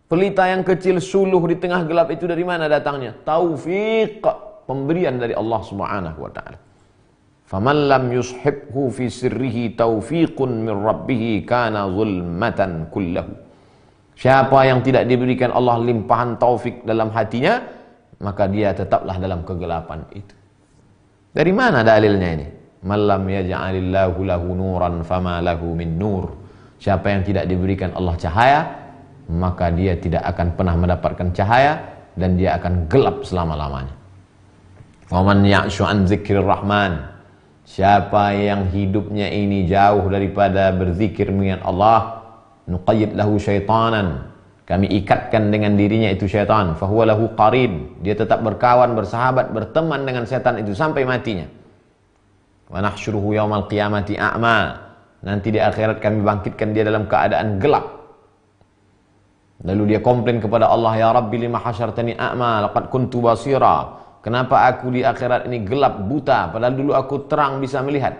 Pelita yang kecil suluh di tengah gelap itu dari mana datangnya? Taufiq, pemberian dari Allah Subhanahu wa taala. Faman lam yushibhu fi sirrihi taufiqun min rabbih kana zulmatan kullahu. Siapa yang tidak diberikan Allah limpahan taufik dalam hatinya, maka dia tetaplah dalam kegelapan itu. Dari mana dalilnya ini? Malam yaj'alillahu lahu nuran fama lahu min nur. Siapa yang tidak diberikan Allah cahaya, maka dia tidak akan pernah mendapatkan cahaya dan dia akan gelap selama-lamanya. Wa man ya'shu an dzikrir rahman. Siapa yang hidupnya ini jauh daripada berzikir mengingat Allah, nuqayyid lahu syaitanan. Kami ikatkan dengan dirinya itu syaitan, fahuwa lahu qarin. Dia tetap berkawan, bersahabat, berteman dengan setan itu sampai matinya. Wa nahsyuruhu yaumal qiyamati a'ma. Nanti di akhirat kami bangkitkan dia dalam keadaan gelap. Lalu dia komplain kepada Allah, ya Rabbi lima hasyartani a'ma laqad kuntu basira. Kenapa aku di akhirat ini gelap, buta, padahal dulu aku terang bisa melihat.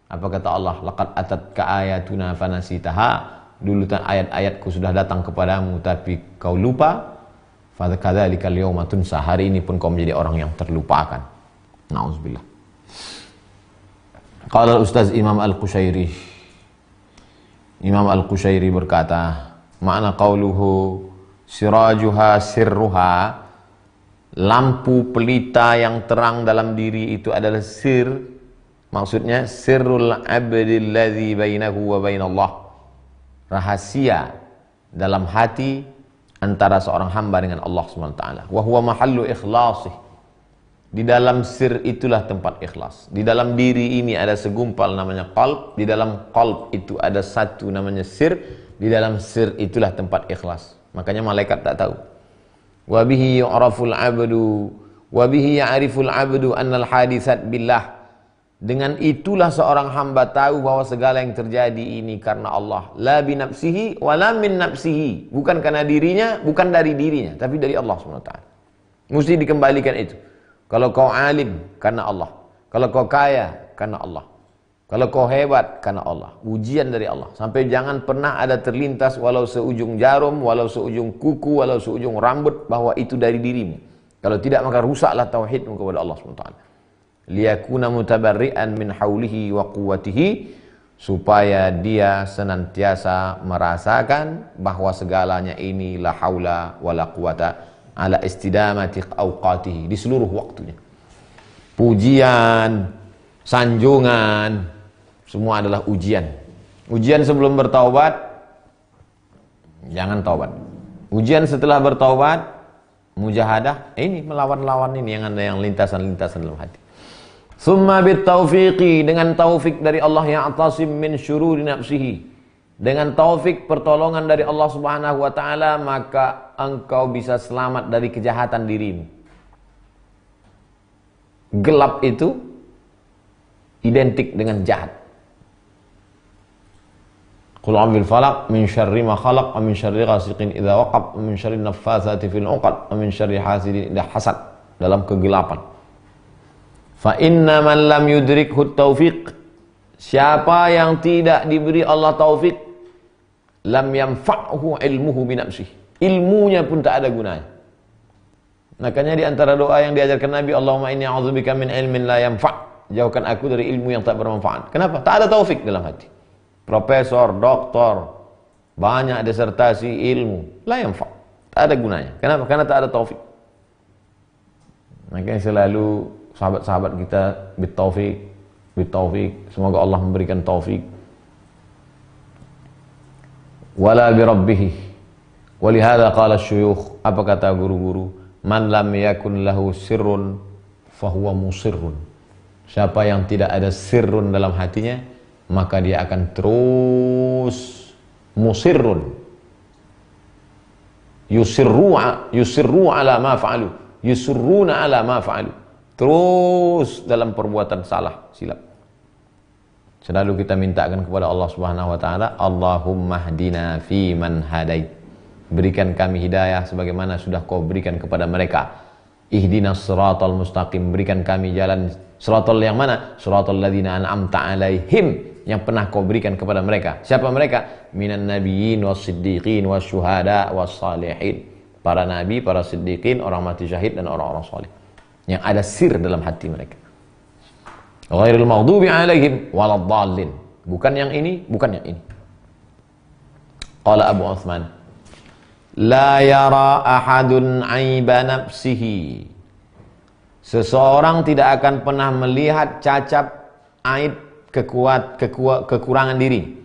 Apa kata Allah? Laqad atatka ayatuna fanasitaha. Dulu ayat-ayatku sudah datang kepadamu tapi kau lupa. Fadzakalikal yauma tunsa. Hari ini pun kau menjadi orang yang terlupakan. Nauzubillah. Qala Ustaz Imam Al-Qushairi. Imam Al-Qushairi berkata, makna qauluhu sirajuha sirruha, lampu pelita yang terang dalam diri itu adalah sir. Maksudnya sirrul abdil ladzi bainahu wa bainallah. Rahasia dalam hati antara seorang hamba dengan Allah SWT. Wa huwa mahallu ikhlasih. Di dalam sir itulah tempat ikhlas. Di dalam diri ini ada segumpal namanya qalb. Di dalam qalb itu ada satu namanya sir. Di dalam sir itulah tempat ikhlas. Makanya malaikat tak tahu. Wa bihi yu'raful 'abdu wa bihi ya'riful 'abdu annal haditsat billah. Dengan itulah seorang hamba tahu bahwa segala yang terjadi ini karena Allah. La bi nafsihi wa la min nafsihi. Bukan karena dirinya, bukan dari dirinya, tapi dari Allah SWT. Mesti dikembalikan itu. Kalau kau alim, karena Allah. Kalau kau kaya, karena Allah. Kalau kau hebat, karena Allah. Ujian dari Allah. Sampai jangan pernah ada terlintas walau seujung jarum, walau seujung kuku, walau seujung rambut, bahwa itu dari dirimu. Kalau tidak, maka rusaklah tauhidmu kepada Allah SWT. Liyakuna mutabarri'an min haulihi wa quwwatihi, supaya dia senantiasa merasakan bahwa segalanya ini la haula wa la quwata ala istidamati awqatihi, di seluruh waktunya. Pujian, sanjungan, semua adalah ujian. Ujian sebelum bertaubat, jangan taubat. Ujian setelah bertaubat, mujahadah, ini melawan-lawan ini yang ada yang lintasan-lintasan dalam hati. Summa bitaufiqi, dengan taufik dari Allah yang atasim min syururi nafsihi. Dengan taufik pertolongan dari Allah Subhanahu wa taala, maka engkau bisa selamat dari kejahatan dirimu. Gelap itu identik dengan jahat. Qul a'udzu bil falaq min syarri ma khalaq wa min syarri ghasiqin idza waqab wa min syarri naffatsati fil 'uqad wa min syarri hasidin idza hasad, dalam kegelapan. Fa inna man lam yudrikhu taufiq, siapa yang tidak diberi Allah taufik, lam yanfa'hu ilmuhu bi nafsihi, ilmunya pun tak ada gunanya. Makanya di antara doa yang diajarkan Nabi, Allahumma inni a'udzubika min ilmin la yanfa', Jauhkan aku dari ilmu yang tak bermanfaat. Kenapa? Tak ada taufik dalam hati. Profesor, doktor, banyak disertasi ilmu, la yanfa'. Tak ada gunanya. Kenapa? Karena tak ada taufik. Makanya selalu sahabat-sahabat kita bitaufik. Semoga Allah memberikan taufik. Wala bi rabbih. Walihada qala syuyukh, apa kata guru-guru? Man lam yakun lahu sirrun fahuwa musirrun. Siapa yang tidak ada sirrun dalam hatinya, maka dia akan terus musirrun. Yusirru ala ma fa'alu. Yusurruna ala ma fa'alu. Terus dalam perbuatan salah, silap. Selalu kita mintakan kepada Allah Subhanahu wa taala, Allahumma hdina fi man hadait. Berikan kami hidayah sebagaimana sudah kau berikan kepada mereka. Ihdinas siratal mustaqim, berikan kami jalan siratal yang mana? Siratal ladzina an'amta alaihim, yang pernah kau berikan kepada mereka. Siapa mereka? Minan nabiyyin was-siddiqin wasyuhada was-salihin. Para nabi, para siddiqin, orang mati syahid dan orang-orang saleh. Yang ada sir dalam hati mereka. Ghairil maghdubi alaihim waladdallin. Bukan yang ini, bukan yang ini. Qala Abu Uthman, la yara ahadun aiba nafsihi. Seseorang tidak akan pernah melihat cacat, aib, kekurangan diri.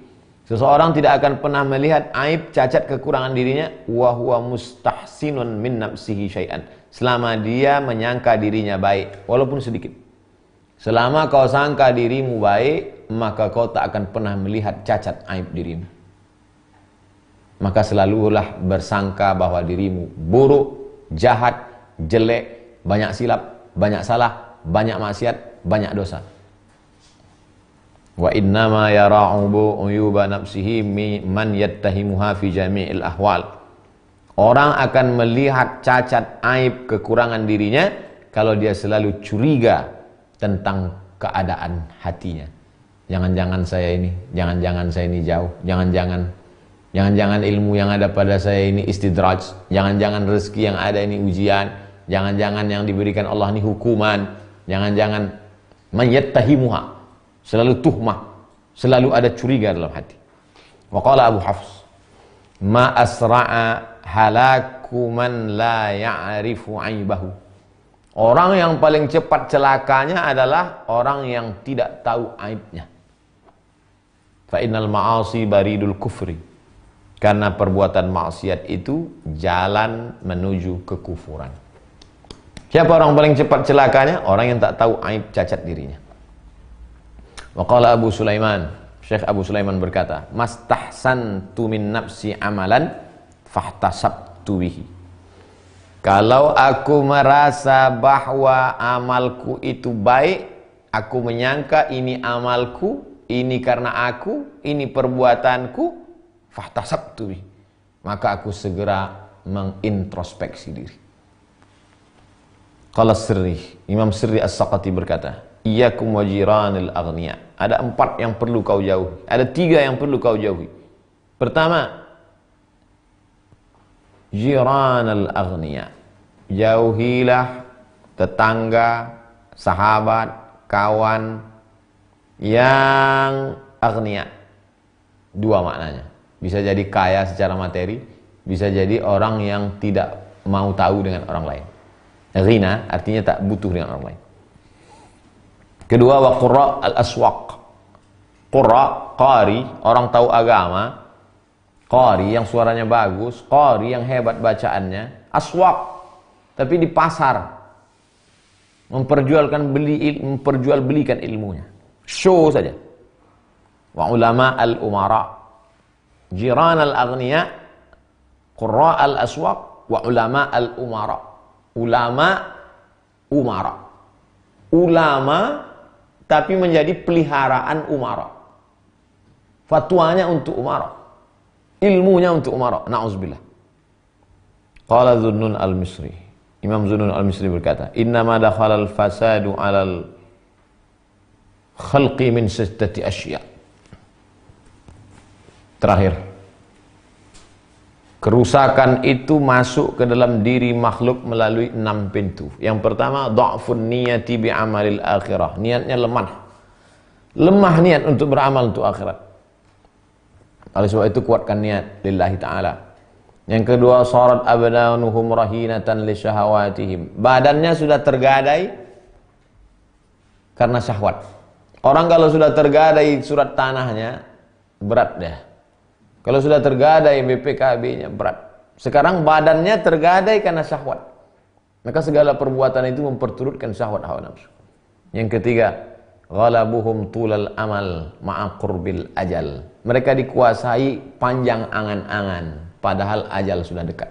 Seseorang tidak akan pernah melihat aib, cacat, kekurangan dirinya. Wa huwa mustahsinun min nafsihi syai'an. Selama dia menyangka dirinya baik, walaupun sedikit. Selama kau sangka dirimu baik, maka kau tak akan pernah melihat cacat, aib dirimu. Maka selalulah bersangka bahwa dirimu buruk, jahat, jelek, banyak silap, banyak salah, banyak maksiat, banyak dosa. Wa innama yara'ubu uyuba nafsihi man yattahimuha fi jami'il ahwal. Orang akan melihat cacat, aib, kekurangan dirinya kalau dia selalu curiga tentang keadaan hatinya. Jangan-jangan saya ini jauh, jangan-jangan ilmu yang ada pada saya ini istidraj, jangan-jangan rezeki yang ada ini ujian, jangan-jangan yang diberikan Allah ini hukuman, jangan-jangan mayattahimuha, selalu tuhmah, selalu ada curiga dalam hati. Wa qala Abu Hafs, ma asra'a halaku man la ya'rifu aibahu. Orang yang paling cepat celakanya adalah orang yang tidak tahu aibnya. Fa innal ma'asi baridul kufri. Karena perbuatan maksiat itu jalan menuju kekufuran. Siapa orang paling cepat celakanya? Orang yang tak tahu aib, cacat dirinya. Wa qala Abu Sulaiman, Syekh Abu Sulaiman berkata, mastahsantu min nafsi amalan fahtasabtu bihi. Kalau aku merasa bahwa amalku itu baik, aku menyangka ini amalku, ini karena aku, ini perbuatanku, fahtasabtu bihi, maka aku segera mengintrospeksi diri. Qala Sirri, Imam Sirri As-Saqati berkata, iyyakum wa jiranil aghniya. Ada 4 yang perlu kau jauhi, ada 3 yang perlu kau jauhi. Pertama, jiranil aghniya. Jauhilah tetangga, sahabat, kawan yang aghniya. 2 maknanya. Bisa jadi kaya secara materi, bisa jadi orang yang tidak mau tahu dengan orang lain. Ghina artinya tak butuh dengan orang lain. Kedua, wa qurra al-aswaq. Qurra, qari, orang tahu agama. Qari yang suaranya bagus, qari yang hebat bacaannya. Aswaq, tapi di pasar memperjualbelikan ilmunya. Show saja. Wa ulama al-umara. Jiran al-aghniya, qurra al-aswaq, wa ulama al-umara. Ulama, umara. Ulama tapi menjadi peliharaan umara. Fatwanya untuk umara. Ilmunya untuk umara. Na'udzubillah. Qala Dhunnun al-Misri. Imam Dhunnun al-Misri berkata, innama dakhala al-fasadu 'alal khalqi min sittati asya'. Terakhir, Kerusakan itu masuk ke dalam diri makhluk melalui 6 pintu. Yang pertama, dha'fun niyati bi'amalil akhirah. Niatnya lemah. Lemah niat untuk beramal untuk akhirat. Oleh sebab itu kuatkan niat lillahi ta'ala. Yang kedua, sarat abdanuhum rahinatan li syahawatihim. Badannya sudah tergadai karena syahwat. Orang kalau sudah tergadai surat tanahnya, berat dah. Kalau sudah tergadai BPKB-nya, berat. Sekarang badannya tergadai karena syahwat. Maka segala perbuatan itu memperturutkan syahwat hawa nafsu. Yang ketiga, ghalabuhum tulal amal ma'a qurbil ajal. Mereka dikuasai panjang angan-angan, padahal ajal sudah dekat.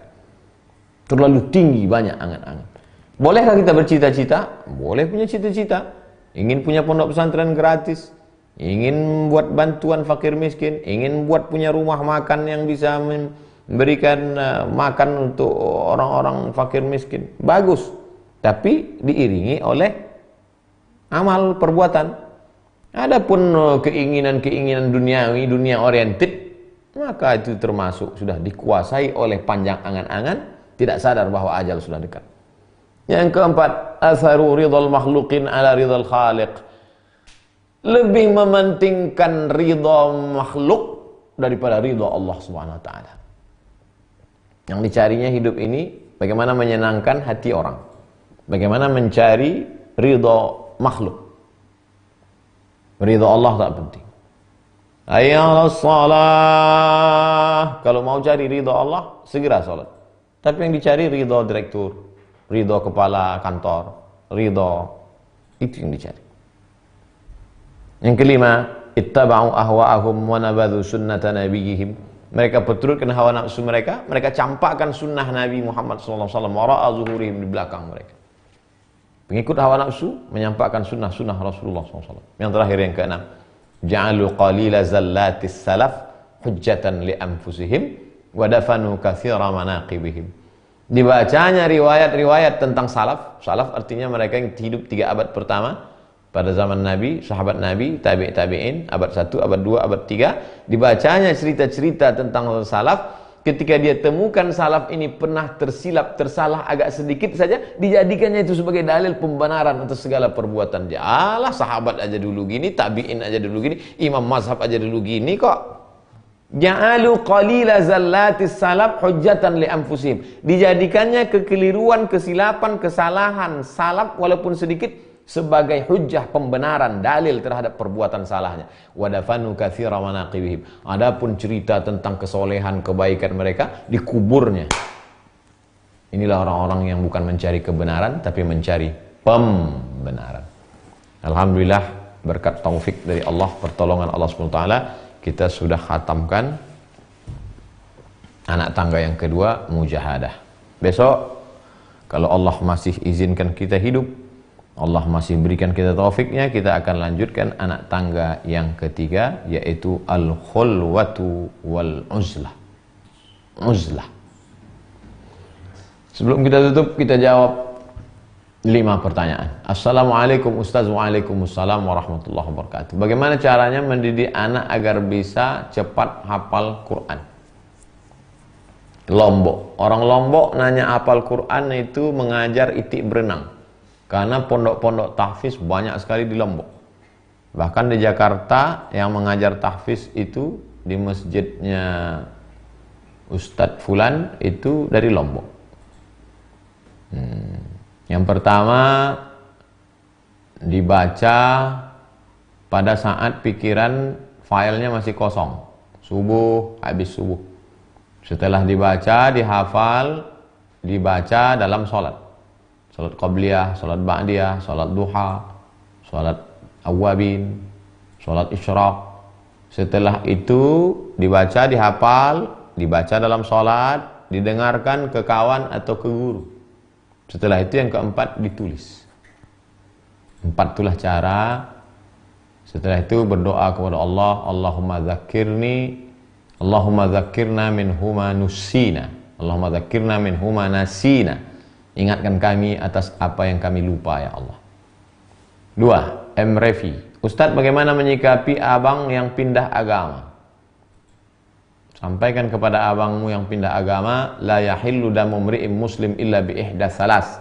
Terlalu tinggi banyak angan-angan. Bolehkah kita bercita-cita? Boleh punya cita-cita. Ingin punya pondok pesantren gratis, ingin buat bantuan fakir miskin, ingin buat punya rumah makan yang bisa memberikan makan untuk orang-orang fakir miskin. Bagus, tapi diiringi oleh amal perbuatan. Adapun keinginan-keinginan duniawi, dunia oriented, maka itu termasuk sudah dikuasai oleh panjang angan-angan, tidak sadar bahwa ajal sudah dekat. Yang keempat, atharu ridhal makhluqin ala ridhal khaliq. Lebih mementingkan ridha makhluk daripada ridha Allah Subhanahu wa taala. Yang dicarinya hidup ini bagaimana menyenangkan hati orang. Bagaimana mencari ridha makhluk. Ridha Allah tak penting. Hayya shalah. Kalau mau cari ridha Allah, segera salat. Tapi yang dicari ridha direktur, ridha kepala kantor, ridha, itu yang dicari. Yang kelima, ittaba'u ahwa'ahum wa nabadhu sunnata nabiyihim. Mereka perturutkan hawa nafsu mereka, mereka campakkan sunnah Nabi Muhammad SAW wara'a zuhurihim, di belakang mereka. Pengikut hawa nafsu menyampaikan sunnah-sunnah Rasulullah SAW. Yang terakhir, yang keenam, ja'alu qalila zallatis salaf hujjatan li anfusihim wa dafanu katsira manaqibihim. Dibacanya riwayat-riwayat tentang salaf. Salaf artinya mereka yang hidup 3 abad pertama pada zaman Nabi, sahabat Nabi, tabi'in, abad 1, abad 2, abad 3. Dibacanya cerita-cerita tentang salaf. Ketika dia temukan salaf ini pernah tersilap, tersalah agak sedikit saja, dijadikannya itu sebagai dalil pembenaran atas segala perbuatan dia. Alah, sahabat aja dulu gini, tabi'in aja dulu gini, imam mazhab aja dulu gini kok. Ja'alu qalila zallatis salaf hujjatan li anfusihim. Dijadikannya kekeliruan, kesilapan, kesalahan salaf walaupun sedikit sebagai hujjah, pembenaran, dalil terhadap perbuatan salahnya. Wadafanu katsira manaqibihim. Adapun cerita tentang kesolehan, kebaikan mereka dikuburnya. Inilah orang-orang yang bukan mencari kebenaran tapi mencari pembenaran. Alhamdulillah, berkat taufik dari Allah, pertolongan Allah SWT, kita sudah khatamkan anak tangga yang kedua, mujahadah. Besok kalau Allah masih izinkan kita hidup, Allah masih berikan kita taufiknya, kita akan lanjutkan anak tangga yang ketiga, yaitu al-khulwatu wal-uzlah. Uzlah. Sebelum kita tutup, kita jawab 5 pertanyaan. Assalamualaikum Ustaz. Waalaikumsalam warahmatullahi wabarakatuh. Bagaimana caranya mendidik anak agar bisa cepat hafal Quran? Lombok. Orang Lombok nanya hafal Quran itu mengajar itik berenang. Karena pondok-pondok tahfiz banyak sekali di Lombok. Bahkan di Jakarta yang mengajar tahfiz itu di masjidnya Ustadz Fulan itu dari Lombok. Yang pertama dibaca pada saat pikiran filenya masih kosong. Subuh, habis subuh. Setelah dibaca, dihafal, dibaca dalam sholat. Salat qabliyah, salat ba'diyah, salat duha, salat awwabin, salat isyraq. Setelah itu dibaca, dihafal, dibaca dalam salat, didengarkan ke kawan atau ke guru. Setelah itu yang keempat ditulis. 4 itulah cara. Setelah itu berdoa kepada Allah, Allahumma dzakkirna min huma nusina. Allahumma dzakkirna min huma nasina. Ingatkan kami atas apa yang kami lupa ya Allah. 2. M. Refi. Ustadz, bagaimana menyikapi abang yang pindah agama? sampaikan kepada abangmu yang pindah agama, la yahillu damu mri'in muslim illa bi ihdas salas.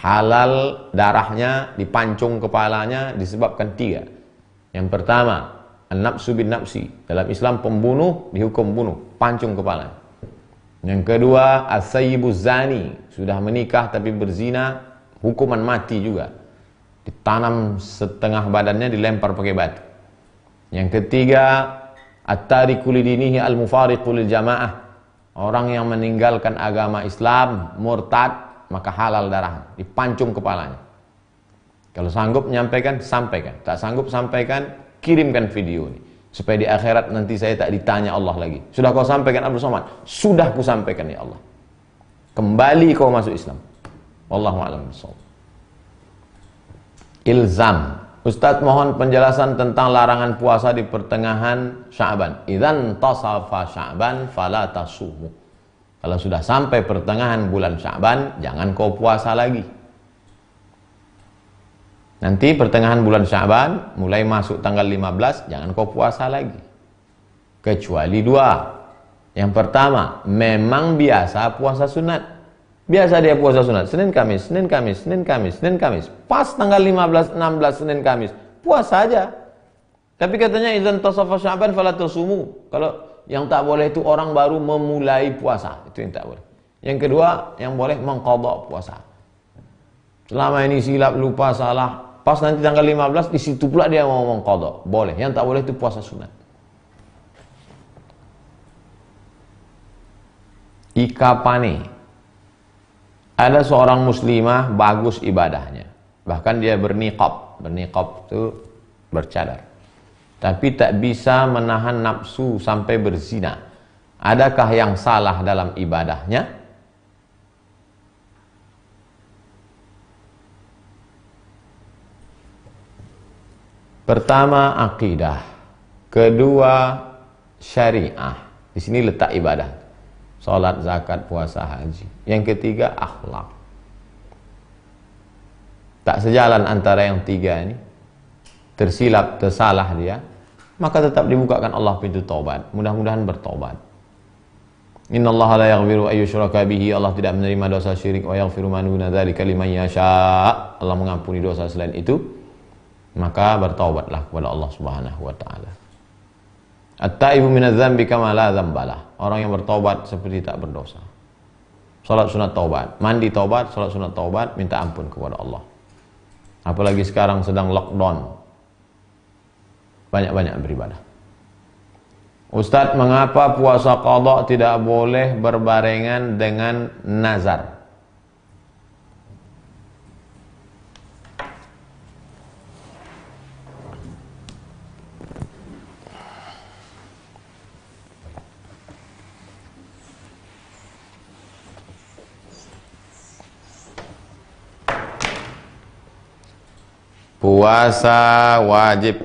Halal darahnya, dipancung kepalanya disebabkan 3. Yang pertama, an-nafsu bin nafsi. Dalam Islam pembunuh dihukum bunuh, pancung kepalanya. Yang kedua, as-sayyibu zani, sudah menikah tapi berzina, hukuman mati juga. Ditanam setengah badannya, dilempar pakai batu. Yang ketiga, at-tariku lidinihi al-mufariqu lil jamaah. Orang yang meninggalkan agama Islam, murtad, maka halal darah, dipancung kepalanya. Kalau sanggup menyampaikan, sampaikan. Tak sanggup sampaikan, kirimkan video ini. Supaya di akhirat nanti saya tak ditanya Allah lagi. Sudah kau sampaikan Abdul Somad? Sudah ku sampaikan ya Allah. Kembali kau masuk Islam. Wallahu a'lam bishawab. Ilzam. Ustadz mohon penjelasan tentang larangan puasa di pertengahan Sya'ban. Idzan tasafa Sya'ban fala tasumu. Kalau sudah sampai pertengahan bulan Sya'ban, jangan kau puasa lagi. Nanti pertengahan bulan Sya'ban, mulai masuk tanggal 15, jangan kau puasa lagi. Kecuali 2. Yang pertama, memang biasa puasa sunat. Biasa dia puasa sunat, Senin Kamis, Senin Kamis, Senin Kamis, Senin Kamis. Pas tanggal 15, 16 Senin Kamis, puasa aja. Tapi katanya idzan tasafa Sya'ban fala tasumu. Kalau yang tak boleh itu orang baru memulai puasa, itu yang tak boleh. Yang kedua, yang boleh mengqadha puasa. Selama ini silap, lupa, salah, pas nanti tanggal 15 di situ pula dia mau mengqadha. Boleh. Yang tak boleh itu puasa sunat. Ikapane. Ada seorang muslimah bagus ibadahnya. Bahkan dia berniqab. Berniqab itu bercadar. Tapi tak bisa menahan nafsu sampai berzina. Adakah yang salah dalam ibadahnya? Pertama, akidah. Kedua, syariah. Di sini letak ibadah. Salat, zakat, puasa, haji. Yang ketiga, akhlak. Tak sejalan antara yang 3 ini. Tersilap, tersalah dia. Maka tetap dibukakan Allah pintu taubat. Mudah-mudahan bertaubat. Innallaha la yaghfiru ayyushraka bihi. Allah tidak menerima dosa syirik. Wa yaghfiru ma duna dzalika liman yasha. Allah mengampuni dosa selain itu. Maka bertaubatlah kepada Allah Subhanahu wa taala. At-taibu minadz-dzambi kama la dzambalah. Orang yang bertaubat seperti tak berdosa. Salat sunat taubat, mandi taubat, salat sunat taubat, minta ampun kepada Allah. Apalagi sekarang sedang lockdown. Banyak-banyak beribadah. Ustadz, mengapa puasa qadha tidak boleh berbarengan dengan nazar? Puasa wajib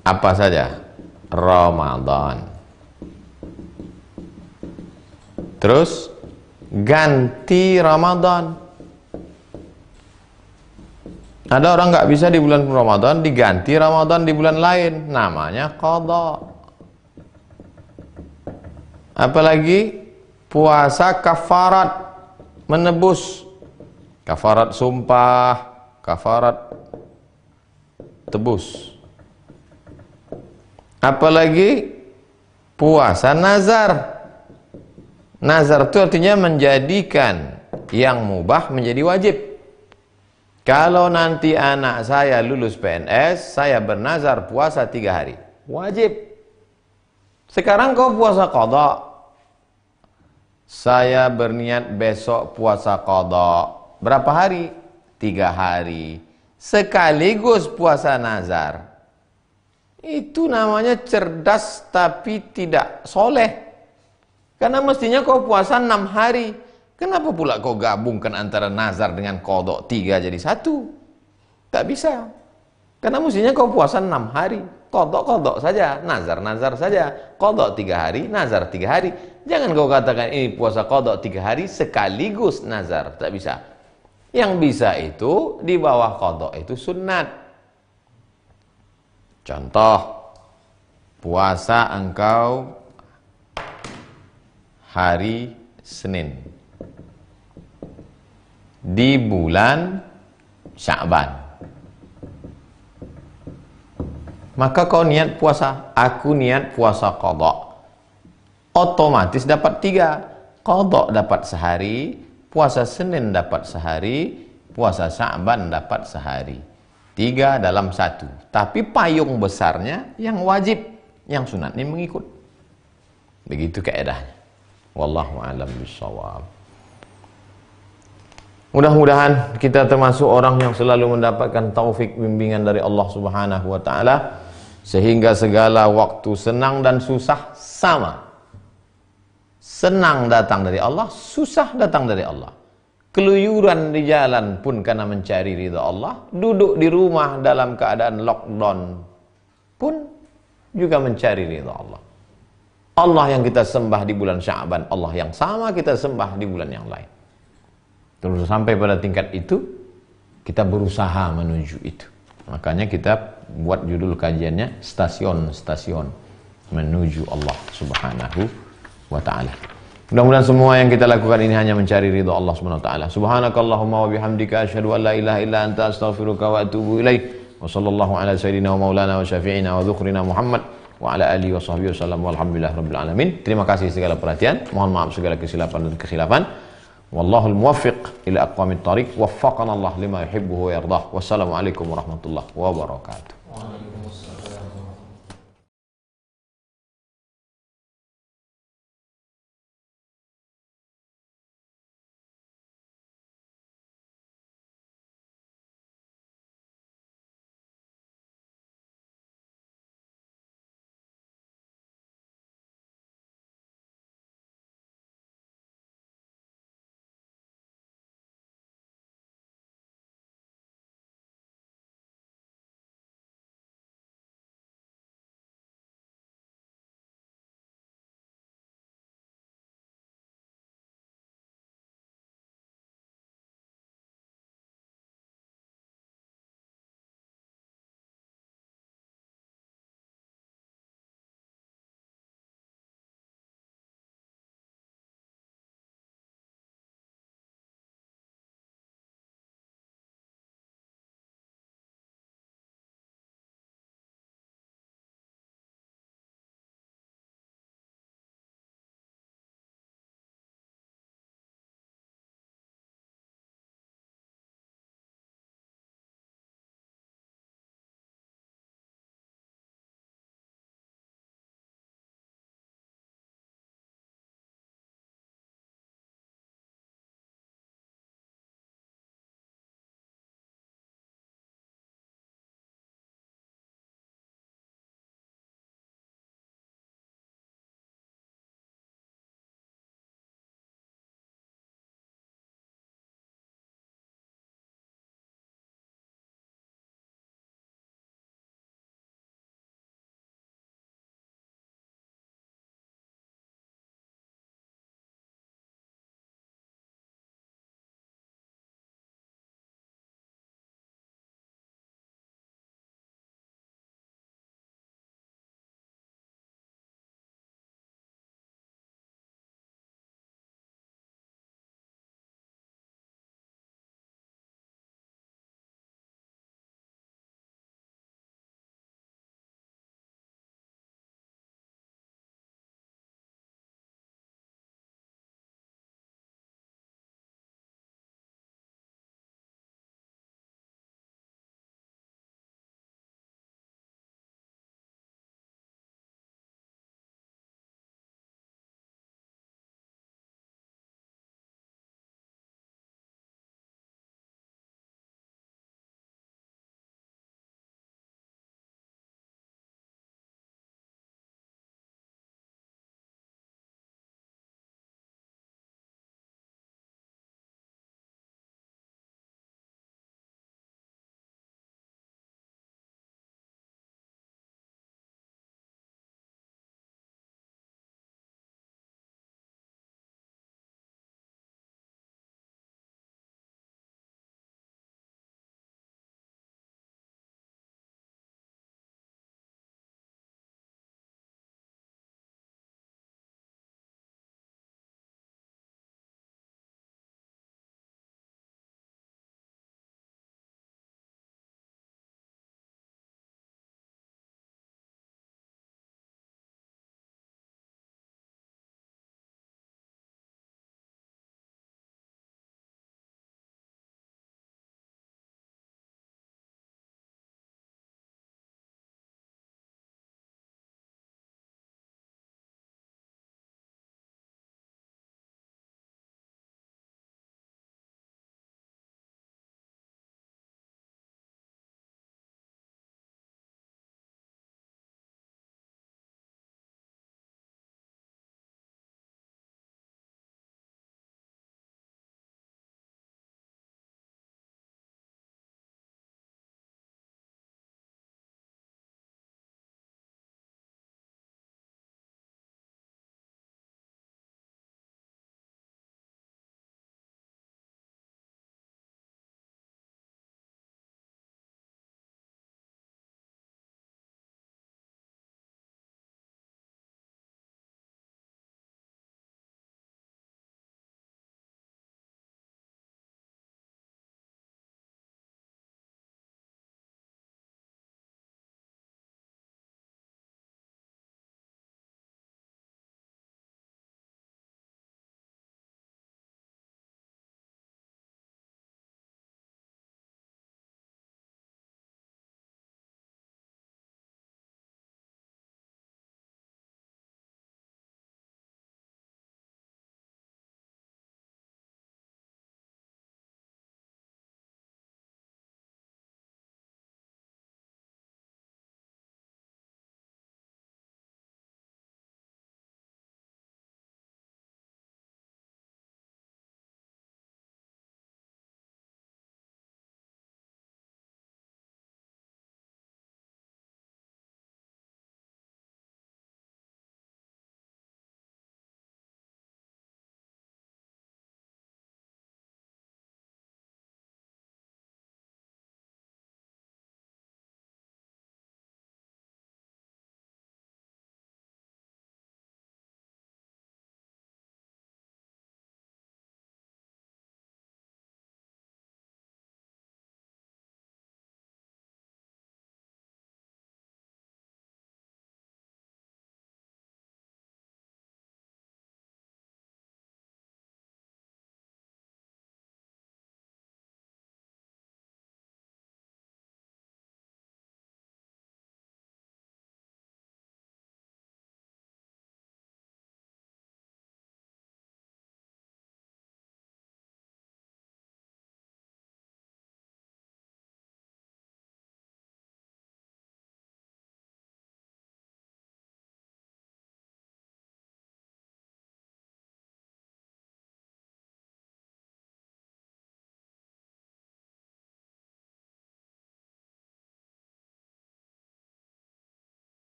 apa saja? Ramadan. Terus ganti Ramadan. Ada orang nggak bisa di bulan Ramadan, diganti Ramadan di bulan lain, namanya qadha. Apalagi puasa kafarat, menebus. Kafarat sumpah, kafarat tebus. Apalagi puasa nazar. Nazar itu artinya menjadikan yang mubah menjadi wajib. Kalau nanti anak saya lulus PNS, saya bernazar puasa 3 hari. Wajib. Sekarang kau puasa qadha. Saya berniat besok puasa qadha. Berapa hari? 3 hari. Sekaligus puasa nazar. Itu namanya cerdas tapi tidak soleh. Karena mestinya kau puasa 6 hari. Kenapa pula kau gabungkan antara nazar dengan qadha 3 jadi 1? Tak bisa. Karena mestinya kau puasa 6 hari. Qadha saja, nazar saja. Qadha 3 hari, nazar 3 hari. Jangan kau katakan ini puasa qadha 3 hari sekaligus nazar. Tak bisa. Yang bisa itu di bawah qadha itu sunnat. Contoh, puasa engkau hari Senin di bulan Sya'ban, maka kau niat puasa, aku niat puasa qadha, otomatis dapat 3. Qadha dapat sehari, puasa Senin dapat sehari, puasa Sya'ban dapat sehari. 3 dalam 1. Tapi payung besarnya yang wajib, yang sunat ini mengikut. Begitu kaedahnya. Wallahu a'lam bishawab. Mudah-mudahan kita termasuk orang yang selalu mendapatkan taufik bimbingan dari Allah Subhanahu wa taala, sehingga segala waktu senang dan susah sama. Senang datang dari Allah, susah datang dari Allah. Keluyuran di jalan pun karena mencari ridha Allah, duduk di rumah dalam keadaan lockdown pun juga mencari ridha Allah. Allah yang kita sembah di bulan Sya'ban, Allah yang sama kita sembah di bulan yang lain. Terus sampai pada tingkat itu, kita berusaha menuju itu. Makanya kita buat judul kajiannya stasiun-stasiun menuju Allah Subhanahu wa ta'ala. Mudah-mudahan semua yang kita lakukan ini hanya mencari ridha Allah Subhanahu wa ta'ala. Subhanakallahumma wa bihamdika asyhadu an la ilaha illa anta astaghfiruka wa atubu ilaik. Wa sallallahu ala sayyidina wa maulana wa syafi'ina wa dzukhrina Muhammad wa ala alihi wa sahbihi wasallam walhamdulillahi rabbil alamin. Terima kasih segala perhatian. Mohon maaf segala kesilapan dan kekhilafan. Wallahul muwaffiq ila aqwamit thariq. Waffaqana Allah lima yuhibbu wa yardah. Wassalamualaikum warahmatullahi wabarakatuh.